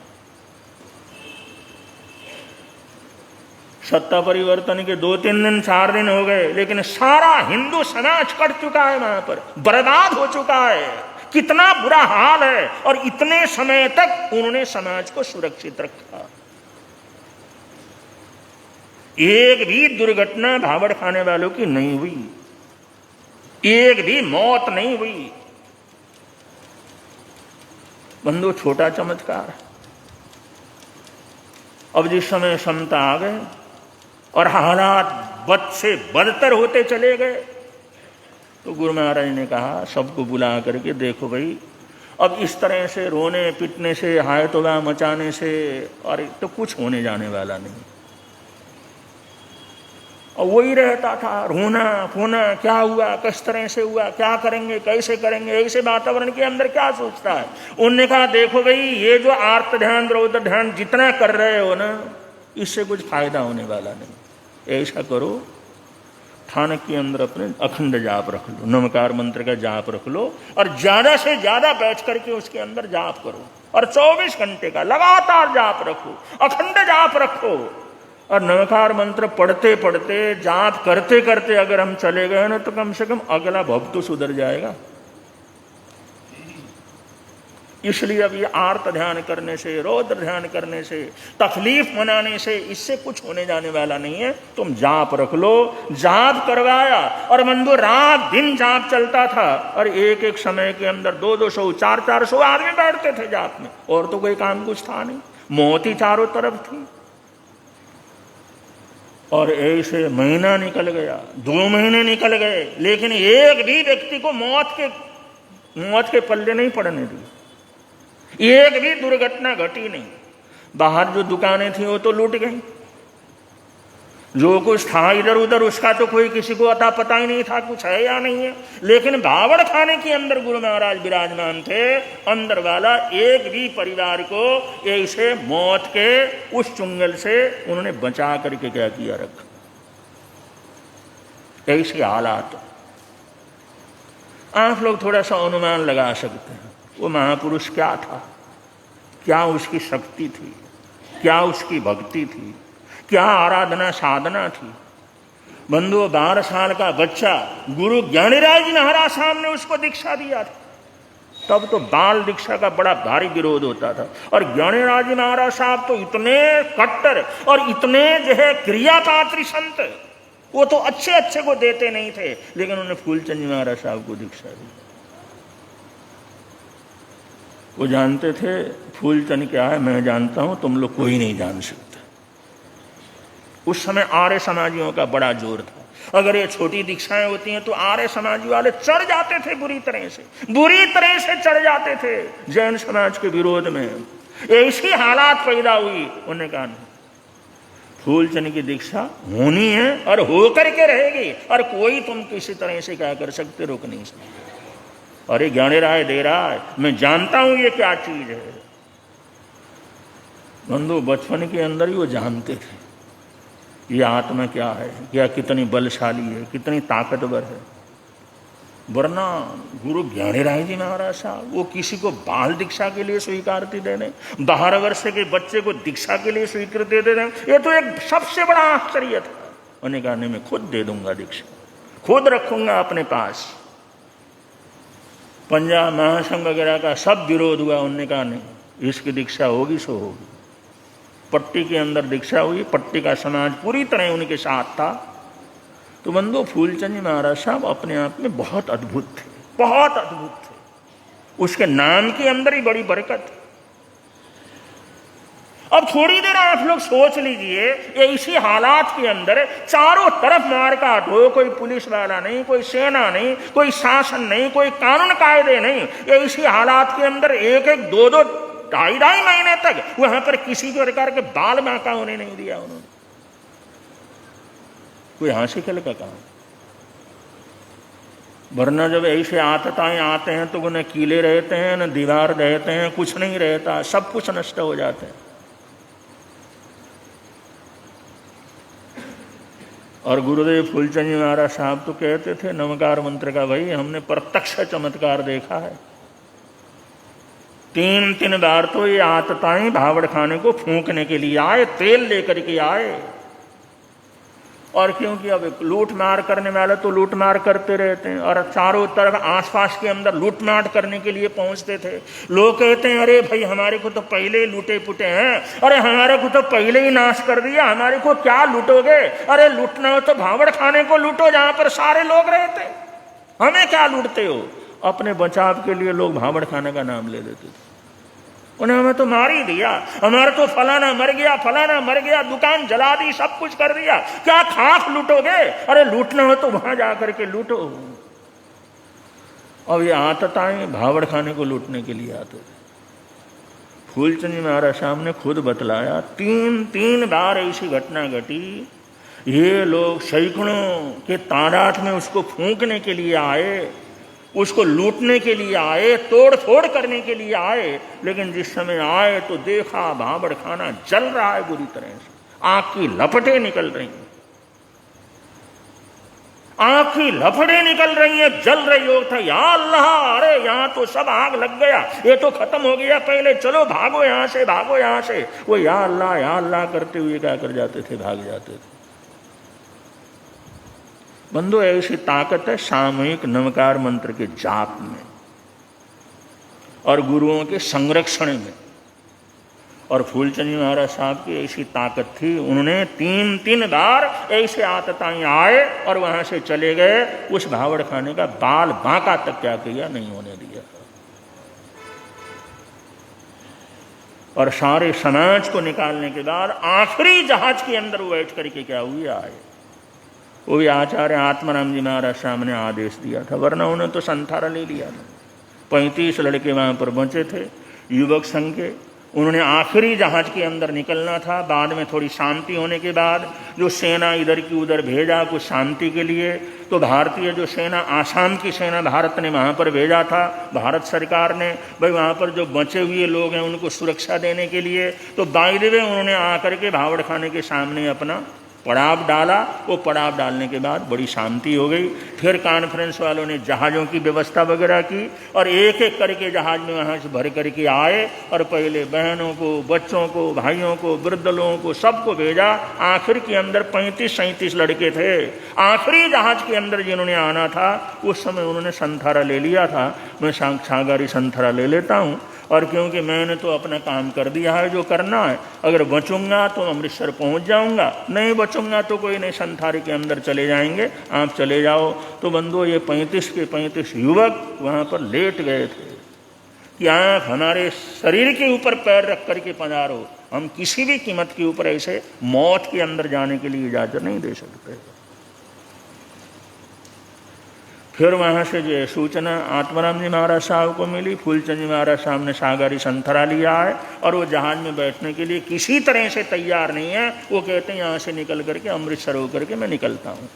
S1: सत्ता परिवर्तन के 2-3 दिन 4 दिन हो गए, लेकिन सारा हिंदू समाज कट चुका है, वहां पर बर्बाद हो चुका है। कितना बुरा हाल है। और इतने समय तक उन्होंने समाज को सुरक्षित रखा। एक भी दुर्घटना भावड़ खाने वालों की नहीं हुई, एक भी मौत नहीं हुई। बंधु, छोटा चमत्कार। अब जिस समय समता आ गए और हालात बद से बदतर होते चले गए, तो गुरु महाराज ने कहा सबको बुला करके, देखो भाई, अब इस तरह से रोने पीटने से, हाय तौबा मचाने से और तो कुछ होने जाने वाला नहीं। और वही रहता था, रोना खोना, क्या हुआ, किस तरह से हुआ, क्या करेंगे, कैसे करेंगे, ऐसे वातावरण के अंदर क्या सोचता है। उन्होंने कहा देखो भाई, ये जो आर्त ध्यान रौद्र ध्यान जितना कर रहे हो ना, इससे कुछ फायदा होने वाला नहीं। ऐसा करो, थानक के अंदर अपने अखंड जाप रख लो, नमकार मंत्र का जाप रख लो और ज्यादा से ज्यादा बैठ करके उसके अंदर जाप करो और 24 घंटे का लगातार जाप रखो, अखंड जाप रखो। और नमकार मंत्र पढ़ते पढ़ते, जाप करते करते अगर हम चले गए ना, तो कम से कम अगला भव तो सुधर जाएगा। इसलिए अब ये आर्त ध्यान करने से, रौद्र ध्यान करने से, तकलीफ मनाने से, इससे कुछ होने जाने वाला नहीं है। तुम जाप रख लो। जाप करवाया और बंधु रात दिन जाप चलता था और एक एक समय के अंदर 200-200, 400-400 आदमी बैठते थे जाप में। और तो कोई काम कुछ था नहीं, मौत ही चारों तरफ थी। और ऐसे महीना निकल गया, 2 महीने निकल गए, लेकिन एक भी व्यक्ति को मौत के पल्ले नहीं पड़ने दी। एक भी दुर्घटना घटी नहीं। बाहर जो दुकानें थी वो तो लूट गई, जो कुछ था इधर उधर उसका तो कोई किसी को अता पता ही नहीं था कुछ है या नहीं है। लेकिन भावड़ खाने के अंदर गुरु महाराज विराजमान थे। अंदर वाला एक भी परिवार को ऐसे मौत के उस चुंगल से उन्होंने बचा करके क्या किया रखा। ऐसे हालात आप लोग थोड़ा सा अनुमान लगा सकते हैं, वो महापुरुष क्या था, क्या उसकी शक्ति थी, क्या उसकी भक्ति थी, क्या आराधना साधना थी। बंधु, 12 साल का बच्चा गुरु ज्ञानीराज जी महाराज साहब ने उसको दीक्षा दिया था। तब तो बाल दीक्षा का बड़ा भारी विरोध होता था। और ज्ञानीराज जी महाराज साहब तो इतने कट्टर और इतने जो है क्रियापात्री संत, वो तो अच्छे अच्छे को देते नहीं थे, लेकिन उन्होंने फूलचंद जी महाराज साहब को दीक्षा दी। वो जानते थे फूलचंद क्या है, मैं जानता हूं, तुम लोग कोई नहीं जान सकते। उस समय आर्य समाजियों का बड़ा जोर था। अगर ये छोटी दीक्षाएं होती हैं तो आर्य समाजी वाले चढ़ जाते थे, बुरी तरह से चढ़ जाते थे जैन समाज के विरोध में। ऐसी हालात पैदा हुई। उन्होंने कहा फूलचंद की दीक्षा होनी है और होकर के रहेगी, और कोई तुम किसी तरह से क्या कर सकते, रोक नहीं सकते। अरे ज्ञानीराय दे रहा है, मैं जानता हूं ये क्या चीज है। बंधु, बचपन के अंदर ही वो जानते थे ये आत्मा क्या है, क्या कितनी बलशाली है, कितनी ताकतवर है। वरना गुरु ज्ञानीराय जी महाराज साहब वो किसी को बाल दीक्षा के लिए स्वीकृति दे दें, 12 वर्ष के बच्चे को दीक्षा के लिए स्वीकृति दे दें, ये तो एक सबसे बड़ा आश्चर्य था। उन्होंने कहा नहीं, मैं खुद दे दूंगा दीक्षा, खुद रखूंगा अपने पास। पंजाब महासंघ वगैरह का सब विरोध हुआ। उन्होंने कहा नहीं, इसकी दीक्षा होगी सो होगी। पट्टी के अंदर दीक्षा हुई, पट्टी का समाज पूरी तरह उनके साथ था। तो बंधु, फूलचंद जी महाराज साहब अपने आप में बहुत अद्भुत थे, बहुत अद्भुत थे। उसके नाम के अंदर ही बड़ी बरकत है। अब थोड़ी देर आप लोग सोच लीजिए, ऐसी हालात के अंदर चारों तरफ मारकाट हो, कोई पुलिस वाला नहीं, कोई सेना नहीं, कोई शासन नहीं, कोई कानून कायदे नहीं। ऐसी हालात के अंदर 1-1, 2-2, 2.5 महीने तक वहां पर किसी प्रकार के बाल बांका होने नहीं दिया उन्होंने। कोई हंसी खेल का काम। वरना जब ऐसे आतताएं आते हैं तो न कीले रहते हैं, न दीवार रहते हैं, कुछ नहीं रहता, सब कुछ नष्ट हो जाते हैं। और गुरुदेव फूलचंद जी महाराज साहब तो कहते थे नमकार मंत्र का, भाई हमने प्रत्यक्ष चमत्कार देखा है। तीन बार तो ये आतताएं भावड़ खाने को फूंकने के लिए आए, तेल लेकर के आए। और क्योंकि अब लूट मार करने वाले तो लूट मार करते रहते हैं, और चारों तरफ आसपास के अंदर लूट मार करने के लिए पहुंचते थे। लोग कहते हैं अरे भाई हमारे को तो पहले ही लूटे पुटे हैं, अरे हमारे को तो पहले ही नाश कर दिया, हमारे को क्या लूटोगे? अरे लूटना हो तो भावड़ खाने को लूटो जहां पर सारे लोग रहते, हमें क्या लूटते हो? अपने बचाव के लिए लोग भावड़ खाने का नाम ले लेते थे। उन्हें हमें तो मार ही दिया, हमारा तो फलाना मर गया, फलाना मर गया, दुकान जला दी, सब कुछ कर दिया, क्या खाक लूटोगे? अरे लूटना हो तो वहां जाकर के लूटो। अब ये आतताएं भावड़ खाने को लूटने के लिए आते थे। फूलचंद जी महाराज साहब ने खुद बतलाया, तीन बार ऐसी घटना घटी। ये लोग सैकड़ों के तादाद में उसको फूंकने के लिए आए, उसको लूटने के लिए आए, तोड़ फोड़ करने के लिए आए। लेकिन जिस समय आए तो देखा भावड़ खाना जल रहा है बुरी तरह से, आग की लपटें निकल रही हैं, आग की लपटें निकल रही हैं, जल रही हो था। या अल्लाह, अरे यहां तो सब आग लग गया, ये तो खत्म हो गया, पहले चलो भागो यहां से, भागो यहां से। वो या अल्लाह करते हुए क्या कर जाते थे? भाग जाते थे। बंधु, ऐसी ताकत है सामूहिक नमकार मंत्र के जाप में और गुरुओं के संरक्षण में। और फूलचंद जी महाराज साहब की ऐसी ताकत थी, उन्होंने तीन बार ऐसे आतताएं आए और वहां से चले गए, उस भावड़ खाने का बाल बांका तक क्या किया? नहीं होने दिया। और सारे समाज को निकालने के बाद आखिरी जहाज के अंदर वो बैठ करके क्या हुए? आए। वो भी आचार्य आत्माराम जी महाराज साहब ने आदेश दिया था, वरना उन्होंने तो संथारा ले लिया था। 35 लड़के वहां पर बचे थे युवक संघ के, उन्होंने आखिरी जहाज के अंदर निकलना था। बाद में थोड़ी शांति होने के बाद जो सेना इधर की उधर भेजा कुछ शांति के लिए, तो भारतीय जो सेना, आसाम की सेना भारत ने वहाँ पर भेजा था, भारत सरकार ने, भाई वहाँ पर जो बचे हुए लोग हैं उनको सुरक्षा देने के लिए। तो बाय द वे उन्होंने आकर के भावड़ खाने के सामने अपना पड़ाव डाला। वो पड़ाव डालने के बाद बड़ी शांति हो गई। फिर कॉन्फ्रेंस वालों ने जहाज़ों की व्यवस्था वगैरह की और एक एक करके जहाज़ में वहाँ से भर करके आए और पहले बहनों को, बच्चों को, भाइयों को, वृद्ध लोगों को, सबको भेजा। आखिर के अंदर 35-37 लड़के थे। आखिरी जहाज़ के अंदर जिन्होंने आना था उस समय उन्होंने संथारा ले लिया था। मैं सागारी संथारा ले लेता हूँ, और क्योंकि मैंने तो अपना काम कर दिया है जो करना है, अगर बचूंगा तो अमृतसर पहुंच जाऊंगा, नहीं बचूंगा तो कोई नहीं, संथारे के अंदर चले जाएंगे, आप चले जाओ। तो बंधुओं, ये 35 के 35 युवक वहां पर लेट गए थे कि आप हमारे शरीर के ऊपर पैर रख करके पधारो, हम किसी भी कीमत के ऊपर ऐसे मौत के अंदर जाने के लिए इजाजत नहीं दे सकते। फिर वहाँ से जो है सूचना आत्माराम जी महाराज साहब को मिली, फूलचंद जी महाराज साहब ने सागारी संथरा लिया है और वो जहाज में बैठने के लिए किसी तरह से तैयार नहीं है। वो कहते हैं यहाँ से निकल करके अमृतसर होकर के मैं निकलता हूँ।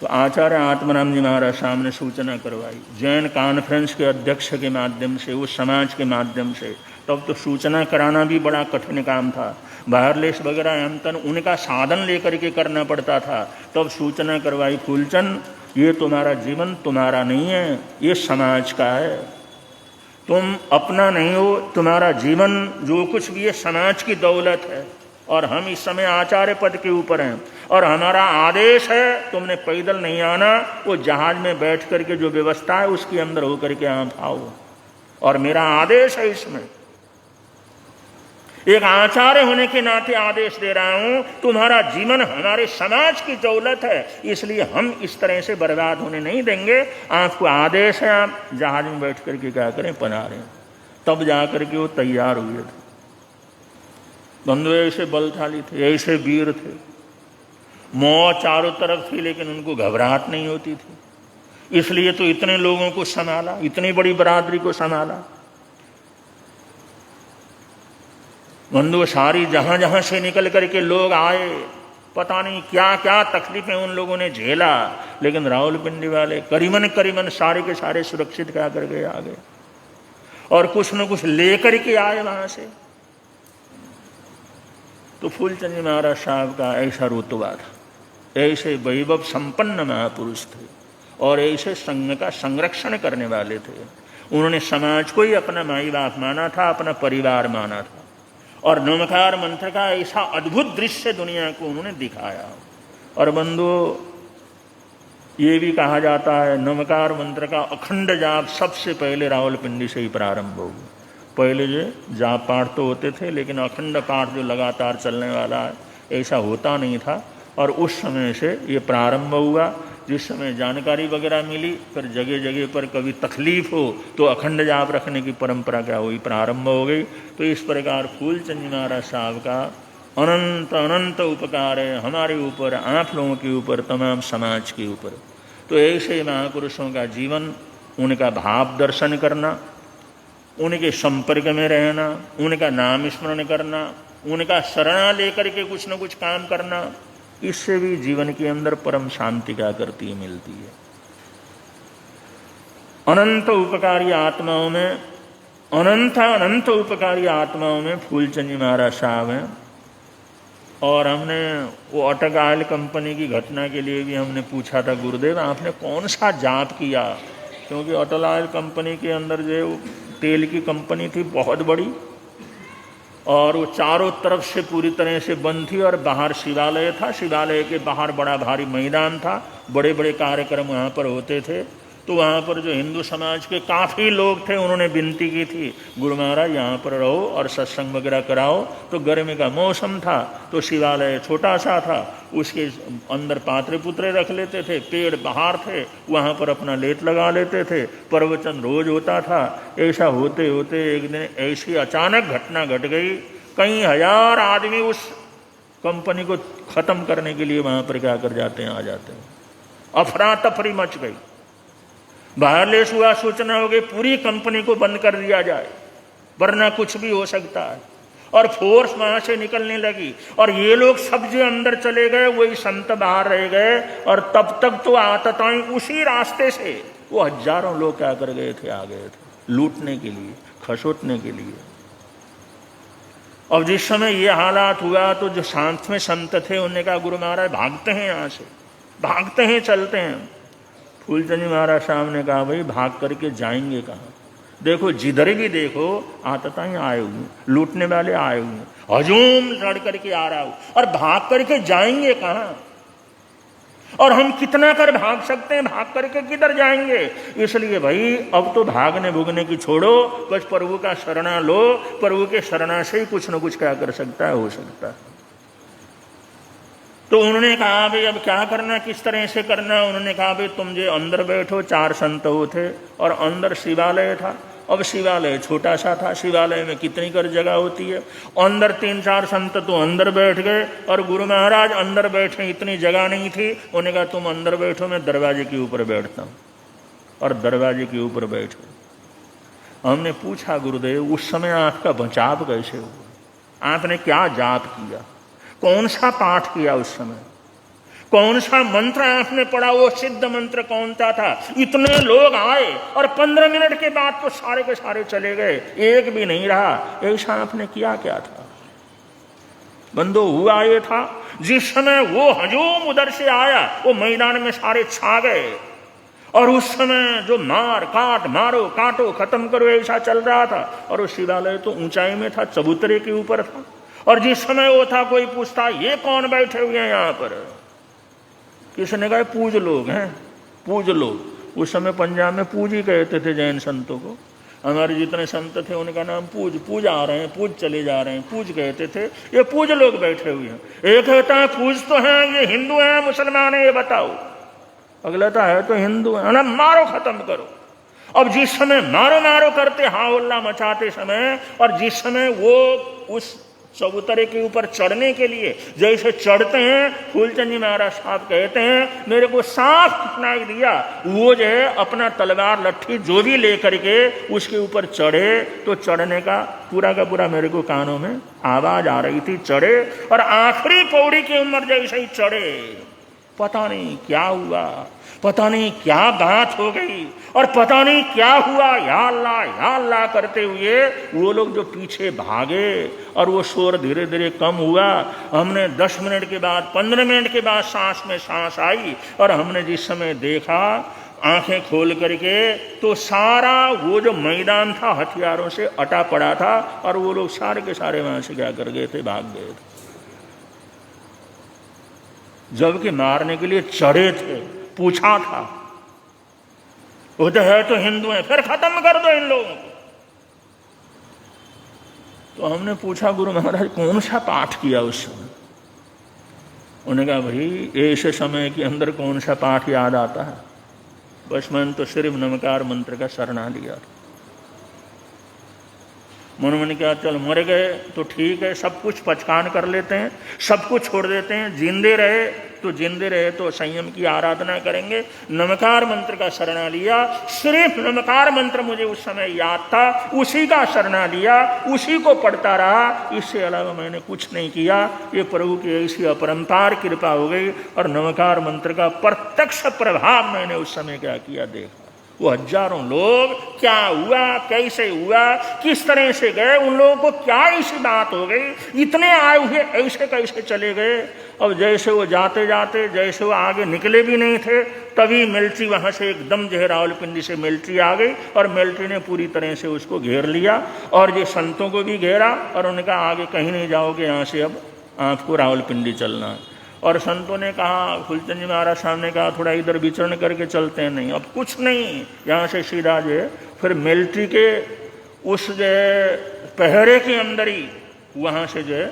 S1: तो आचार्य आत्माराम जी महाराज साहब ने सूचना करवाई जैन कॉन्फ्रेंस के अध्यक्ष के माध्यम से, उस समाज के माध्यम से। तब तो सूचना कराना भी बड़ा कठिन काम था, वायरलेस वगैरह अंतन उनका साधन लेकर के करना पड़ता था। तब सूचना करवाई, फूलचंद ये तुम्हारा जीवन तुम्हारा नहीं है, ये समाज का है, तुम अपना नहीं हो, तुम्हारा जीवन जो कुछ भी है समाज की दौलत है। और हम इस समय आचार्य पद के ऊपर हैं और हमारा आदेश है तुमने पैदल नहीं आना, वो जहाज में बैठ करके जो व्यवस्था है उसके अंदर होकर के आप आओ, और मेरा आदेश है इसमें। एक आचार्य होने के नाते आदेश दे रहा हूं, तुम्हारा जीवन हमारे समाज की दौलत है, इसलिए हम इस तरह से बर्बाद होने नहीं देंगे। आपको आदेश है, आप जहाज में बैठ करके क्या करें, पधारें। तब जाकर के वो तैयार हुए थे। बंधु ऐसे बलशाली थे, ऐसे वीर थे, मौत चारों तरफ थी लेकिन उनको घबराहट नहीं होती थी। इसलिए तो इतने लोगों को संभाला, इतनी बड़ी बरादरी को संभाला। बंधु सारी जहां जहां से निकल करके लोग आए, पता नहीं क्या क्या तकलीफें उन लोगों ने झेला, लेकिन रावलपिंडी वाले करीबन सारे के सारे सुरक्षित क्या कर गए, आ गए और कुछ न कुछ लेकर के आए वहां से। तो फूलचंद जी महाराज साहब का ऐसा रुतबा था, ऐसे वैभव संपन्न महापुरुष थे और ऐसे संघ का संरक्षण करने वाले थे। उन्होंने समाज को ही अपना माई बाप माना था, अपना परिवार माना था, और नमकार मंत्र का ऐसा अद्भुत दृश्य दुनिया को उन्होंने दिखाया। और बंधुओं, ये भी कहा जाता है नमकार मंत्र का अखंड जाप सबसे पहले रावलपिंडी से ही प्रारंभ हुआ। पहले जो जाप पाठ तो होते थे, लेकिन अखंड पाठ जो लगातार चलने वाला है ऐसा होता नहीं था। और उस समय से ये प्रारंभ हुआ। जिस समय जानकारी वगैरह मिली, फिर जगह जगह पर कभी तकलीफ हो तो अखंड जाप रखने की परंपरा क्या हुई, प्रारंभ हो गई। तो इस प्रकार फूलचंद जी महाराज साहब का अनंत अनंत उपकार है हमारे ऊपर, आप लोगों के ऊपर, तमाम समाज के ऊपर। तो ऐसे महापुरुषों का जीवन, उनका भाव दर्शन करना, उनके संपर्क में रहना, उनका नाम स्मरण करना, उनका शरणा लेकर के कुछ न कुछ काम करना, इससे भी जीवन के अंदर परम शांति क्या करती है, मिलती है। अनंत उपकारी आत्माओं में, अनंत उपकारी आत्माओं में फूलचंद जी महाराज साहब हैं। और हमने वो अटक ऑयल कंपनी की घटना के लिए भी हमने पूछा था, गुरुदेव आपने कौन सा जाप किया, क्योंकि अटल ऑयल कंपनी के अंदर जो तेल की कंपनी थी बहुत बड़ी, और वो चारों तरफ से पूरी तरह से बंद थी, और बाहर शिवालय था, शिवालय के बाहर बड़ा भारी मैदान था, बड़े बड़े कार्यक्रम वहाँ पर होते थे। तो वहाँ पर जो हिंदू समाज के काफ़ी लोग थे, उन्होंने विनती की थी, गुरु महाराज यहाँ पर रहो और सत्संग वगैरह कराओ। तो गर्मी का मौसम था, तो शिवालय छोटा सा था, उसके अंदर पात्रे पुत्रे रख लेते थे, पेड़ बाहर थे, वहाँ पर अपना लेट लगा लेते थे, प्रवचन रोज होता था। ऐसा होते होते एक दिन ऐसी अचानक घटना घट गई, कई हजार आदमी उस कंपनी को ख़त्म करने के लिए वहाँ पर क्या कर जाते हैं, आ जाते हैं। अफरा तफरी मच गई, वायरलेस हुआ, सूचना हो गई पूरी कंपनी को बंद कर दिया जाए, वरना कुछ भी हो सकता है। और फोर्स वहां से निकलने लगी, और ये लोग सब जो अंदर चले गए, वही संत बाहर रह गए। और तब तक तो आतताएं उसी रास्ते से वो हजारों लोग क्या कर गए थे, आ गए थे लूटने के लिए, खसोटने के लिए। और जिस समय ये हालात हुआ, तो जो शांत में संत थे उन्होंने कहा, गुरु महाराज भागते हैं, यहाँ से भागते हैं, चलते हैं। फूलचंद जी महाराज साहब ने कहा, भाई भाग करके जाएंगे कहाँ, देखो जिधर भी देखो आतताएं आए हुए, लूटने वाले आए हुए, हजूम लड़ करके आ रहा हूं, और भाग करके जाएंगे कहाँ, और हम कितना कर भाग सकते हैं, भाग करके किधर जाएंगे। इसलिए भाई अब तो भागने भुगने की छोड़ो, बस प्रभु का शरणा लो, प्रभु के शरणा से ही कुछ न कुछ क्या कर सकता है, हो सकता है। तो उन्होंने कहा, भाई अब क्या करना, किस तरह से करना। उन्होंने कहा, भाई तुम जो अंदर बैठो, 4 संत वो थे, और अंदर शिवालय था। अब शिवालय छोटा सा था, शिवालय में कितनी कर जगह होती है, अंदर 3-4 संत तो अंदर बैठ गए, और गुरु महाराज अंदर बैठे, इतनी जगह नहीं थी। उन्होंने कहा, तुम अंदर बैठो, मैं दरवाजे के ऊपर बैठता हूँ, और दरवाजे के ऊपर बैठो। हमने पूछा, गुरुदेव उस समय आपका बचाव कैसे हुआ, आपने क्या जाप किया, कौन सा पाठ किया उस समय, कौन सा मंत्र आपने पढ़ा, वो सिद्ध मंत्र कौन सा था। इतने लोग आए और 15 मिनट के बाद तो सारे के सारे चले गए, एक भी नहीं रहा। ऐसा आपने किया क्या था। बंदो हुआ ये था, जिस समय वो हजूम उधर से आया, वो मैदान में सारे छा गए, और उस समय जो मार काट, मारो काटो खत्म करो ऐसा चल रहा था। और वो शिवालय तो ऊंचाई में था, चबूतरे के ऊपर था। और जिस समय वो था, कोई पूछता, ये कौन बैठे हुए हैं यहाँ पर, किसने कहा पूज लोग हैं, पूज लोग। उस समय पंजाब में पूज ही कहते थे जैन संतों को। हमारे जितने संत थे उनका नाम पूज, पूज आ रहे हैं, पूज चले जा रहे हैं, पूज कहते थे। ये पूज लोग बैठे हुए हैं। एक कहता है पूज तो हैं, ये हिंदू हैं मुसलमान है, ये बताओ। अगला था है तो हिंदू है ना, मारो खत्म करो। अब जिस समय मारो मारो करते, हाँ हल्ला मचाते समय, और जिस समय वो उस चबूतरे के ऊपर चढ़ने के लिए जैसे चढ़ते हैं, फूलचंद जी महाराज साहब कहते हैं, मेरे को साफ सुनाई दिया, वो जो है अपना तलवार लट्ठी जो भी लेकर के उसके ऊपर चढ़े, तो चढ़ने का पूरा मेरे को कानों में आवाज आ रही थी, चढ़े। और आखिरी पौड़ी की उम्र जैसे ही चढ़े, पता नहीं क्या हुआ, पता नहीं क्या बात हो गई, और पता नहीं क्या हुआ, या अल्लाह करते हुए वो लोग जो पीछे भागे, और वो शोर धीरे धीरे कम हुआ। हमने 10 मिनट के बाद, 15 मिनट के बाद सांस में सांस आई, और हमने जिस समय देखा, आंखें खोल करके तो सारा वो जो मैदान था हथियारों से अटा पड़ा था और वो लोग सारे के सारे वहां से क्या कर गए थे, भाग गए थे। जबकि मारने के लिए चढ़े थे, पूछा था वो तो है तो हिंदू है, फिर खत्म कर दो इन लोगों को। तो हमने पूछा गुरु महाराज कौन सा पाठ किया उस समय? उन्होंने कहा भाई ऐसे समय के अंदर कौन सा पाठ याद आता है, बस मैंने तो सिर्फ नमकार मंत्र का शरणा लिया। मैंने कहा चल मर गए तो ठीक है, सब कुछ पचकान कर लेते हैं, सब कुछ छोड़ देते हैं, जिंदे रहे तो संयम की आराधना करेंगे। नमकार मंत्र का शरणा लिया, सिर्फ नमकार मंत्र मुझे उस समय याद था, उसी का शरणा लिया, उसी को पढ़ता रहा, इससे अलावा मैंने कुछ नहीं किया। ये प्रभु की ऐसी अपरंपार कृपा हो गई और नमकार मंत्र का प्रत्यक्ष प्रभाव मैंने उस समय क्या किया देखा। वो हजारों लोग क्या हुआ, कैसे हुआ, किस तरह से गए, उन लोगों को क्या ऐसी बात हो गई, इतने आए हुए ऐसे कैसे चले गए। अब जैसे वो जाते जाते जैसे वो आगे निकले भी नहीं थे, तभी मिलिट्री वहां से एकदम जो है रावलपिंडी से मिलिट्री आ गई और मिलिट्री ने पूरी तरह से उसको घेर लिया और ये संतों को भी घेरा और उन्होंने कहा आगे कहीं नहीं जाओगे, यहाँ से अब आपको रावलपिंडी चलना है। और संतों ने कहा, फूलचंद जी महाराज साहब ने कहा थोड़ा इधर विचरण करके चलते हैं, नहीं अब कुछ नहीं, यहाँ से सीधा जो है फिर मिलिट्री के उस जो है पहरे के अंदर ही वहाँ से जो है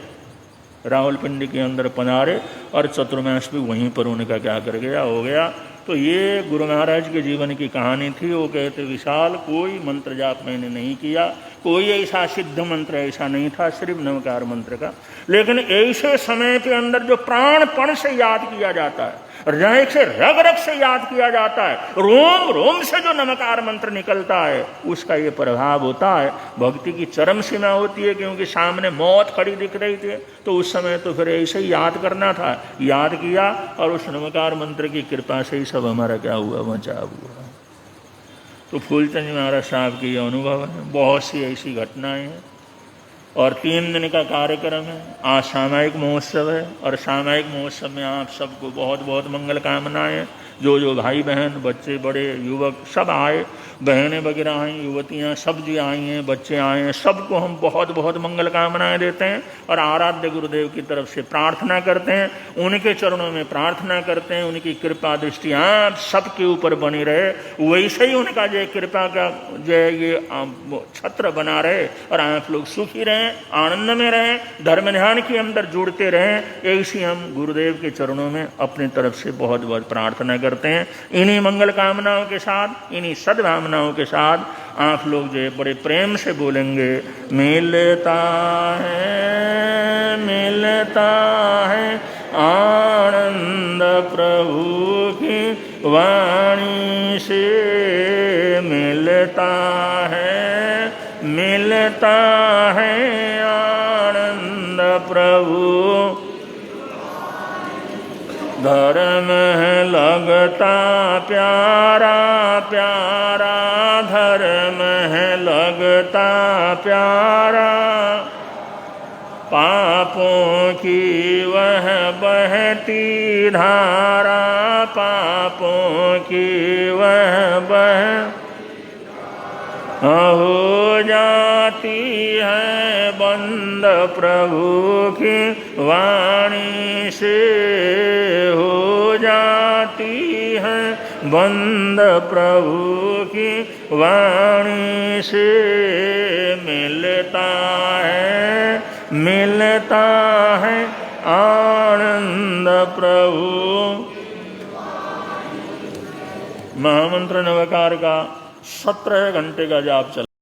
S1: रावलपिंडी के अंदर पधारे और चतुर्मास भी वहीं पर उनका क्या कर गया हो गया। तो ये गुरु महाराज के जीवन की कहानी थी। वो कहते विशाल कोई मंत्र जाप मैंने नहीं किया, कोई ऐसा सिद्ध मंत्र ऐसा नहीं था, सिर्फ नमकार मंत्र का। लेकिन ऐसे समय के अंदर जो प्राणपण से याद किया जाता है, हृदय से रग रग से याद किया जाता है, रोम रोम से जो नमकार मंत्र निकलता है, उसका ये प्रभाव होता है। भक्ति की चरम सीमा होती है, क्योंकि सामने मौत खड़ी दिख रही थी, तो उस समय तो फिर ऐसे ही याद करना था, याद किया और उस नमकार मंत्र की कृपा से ही सब हमारा क्या हुआ, बचाव हुआ। तो फूलचंद महाराज साहब के ये अनुभव है, बहुत सी ऐसी घटनाएं हैं। और 3 दिन का कार्यक्रम है, आज सामायिक महोत्सव है और सामायिक महोत्सव में आप सबको बहुत बहुत मंगल कामनाएं। जो भाई बहन, बच्चे, बड़े, युवक सब आए, बहनें वगैरह आई, युवतियाँ सब जी आई हैं, बच्चे आए हैं, सबको हम बहुत बहुत मंगल कामनाएं देते हैं और आराध्य गुरुदेव की तरफ से प्रार्थना करते हैं, उनके चरणों में प्रार्थना करते हैं, उनकी कृपा दृष्टि आप सबके ऊपर बनी रहे, वैसे ही उनका जो कृपा का जो ये छत्र बना रहे और आप लोग सुखी रहें, आनंद में रहें, धर्म ध्यान के अंदर जुड़ते रहें। ऐसी हम गुरुदेव के चरणों में अपनी तरफ से बहुत बहुत प्रार्थना करते हैं। इन्हीं मंगल कामनाओं के साथ, इन्हीं सद्भावनाओं के साथ आप लोग जो बड़े प्रेम से बोलेंगे, मिलता है आनंद प्रभु की वाणी से, मिलता है आनंद प्रभु। धर्म है लगता प्यारा प्यारा, धर्म है लगता प्यारा, पापों की वह बहती धारा, पापों की वह हो जाती है बंद प्रभु की वाणी से, हो जाती है बंद प्रभु की वाणी से। मिलता है आनंद प्रभु। महामंत्र नवकार का 17 घंटे का जाप चल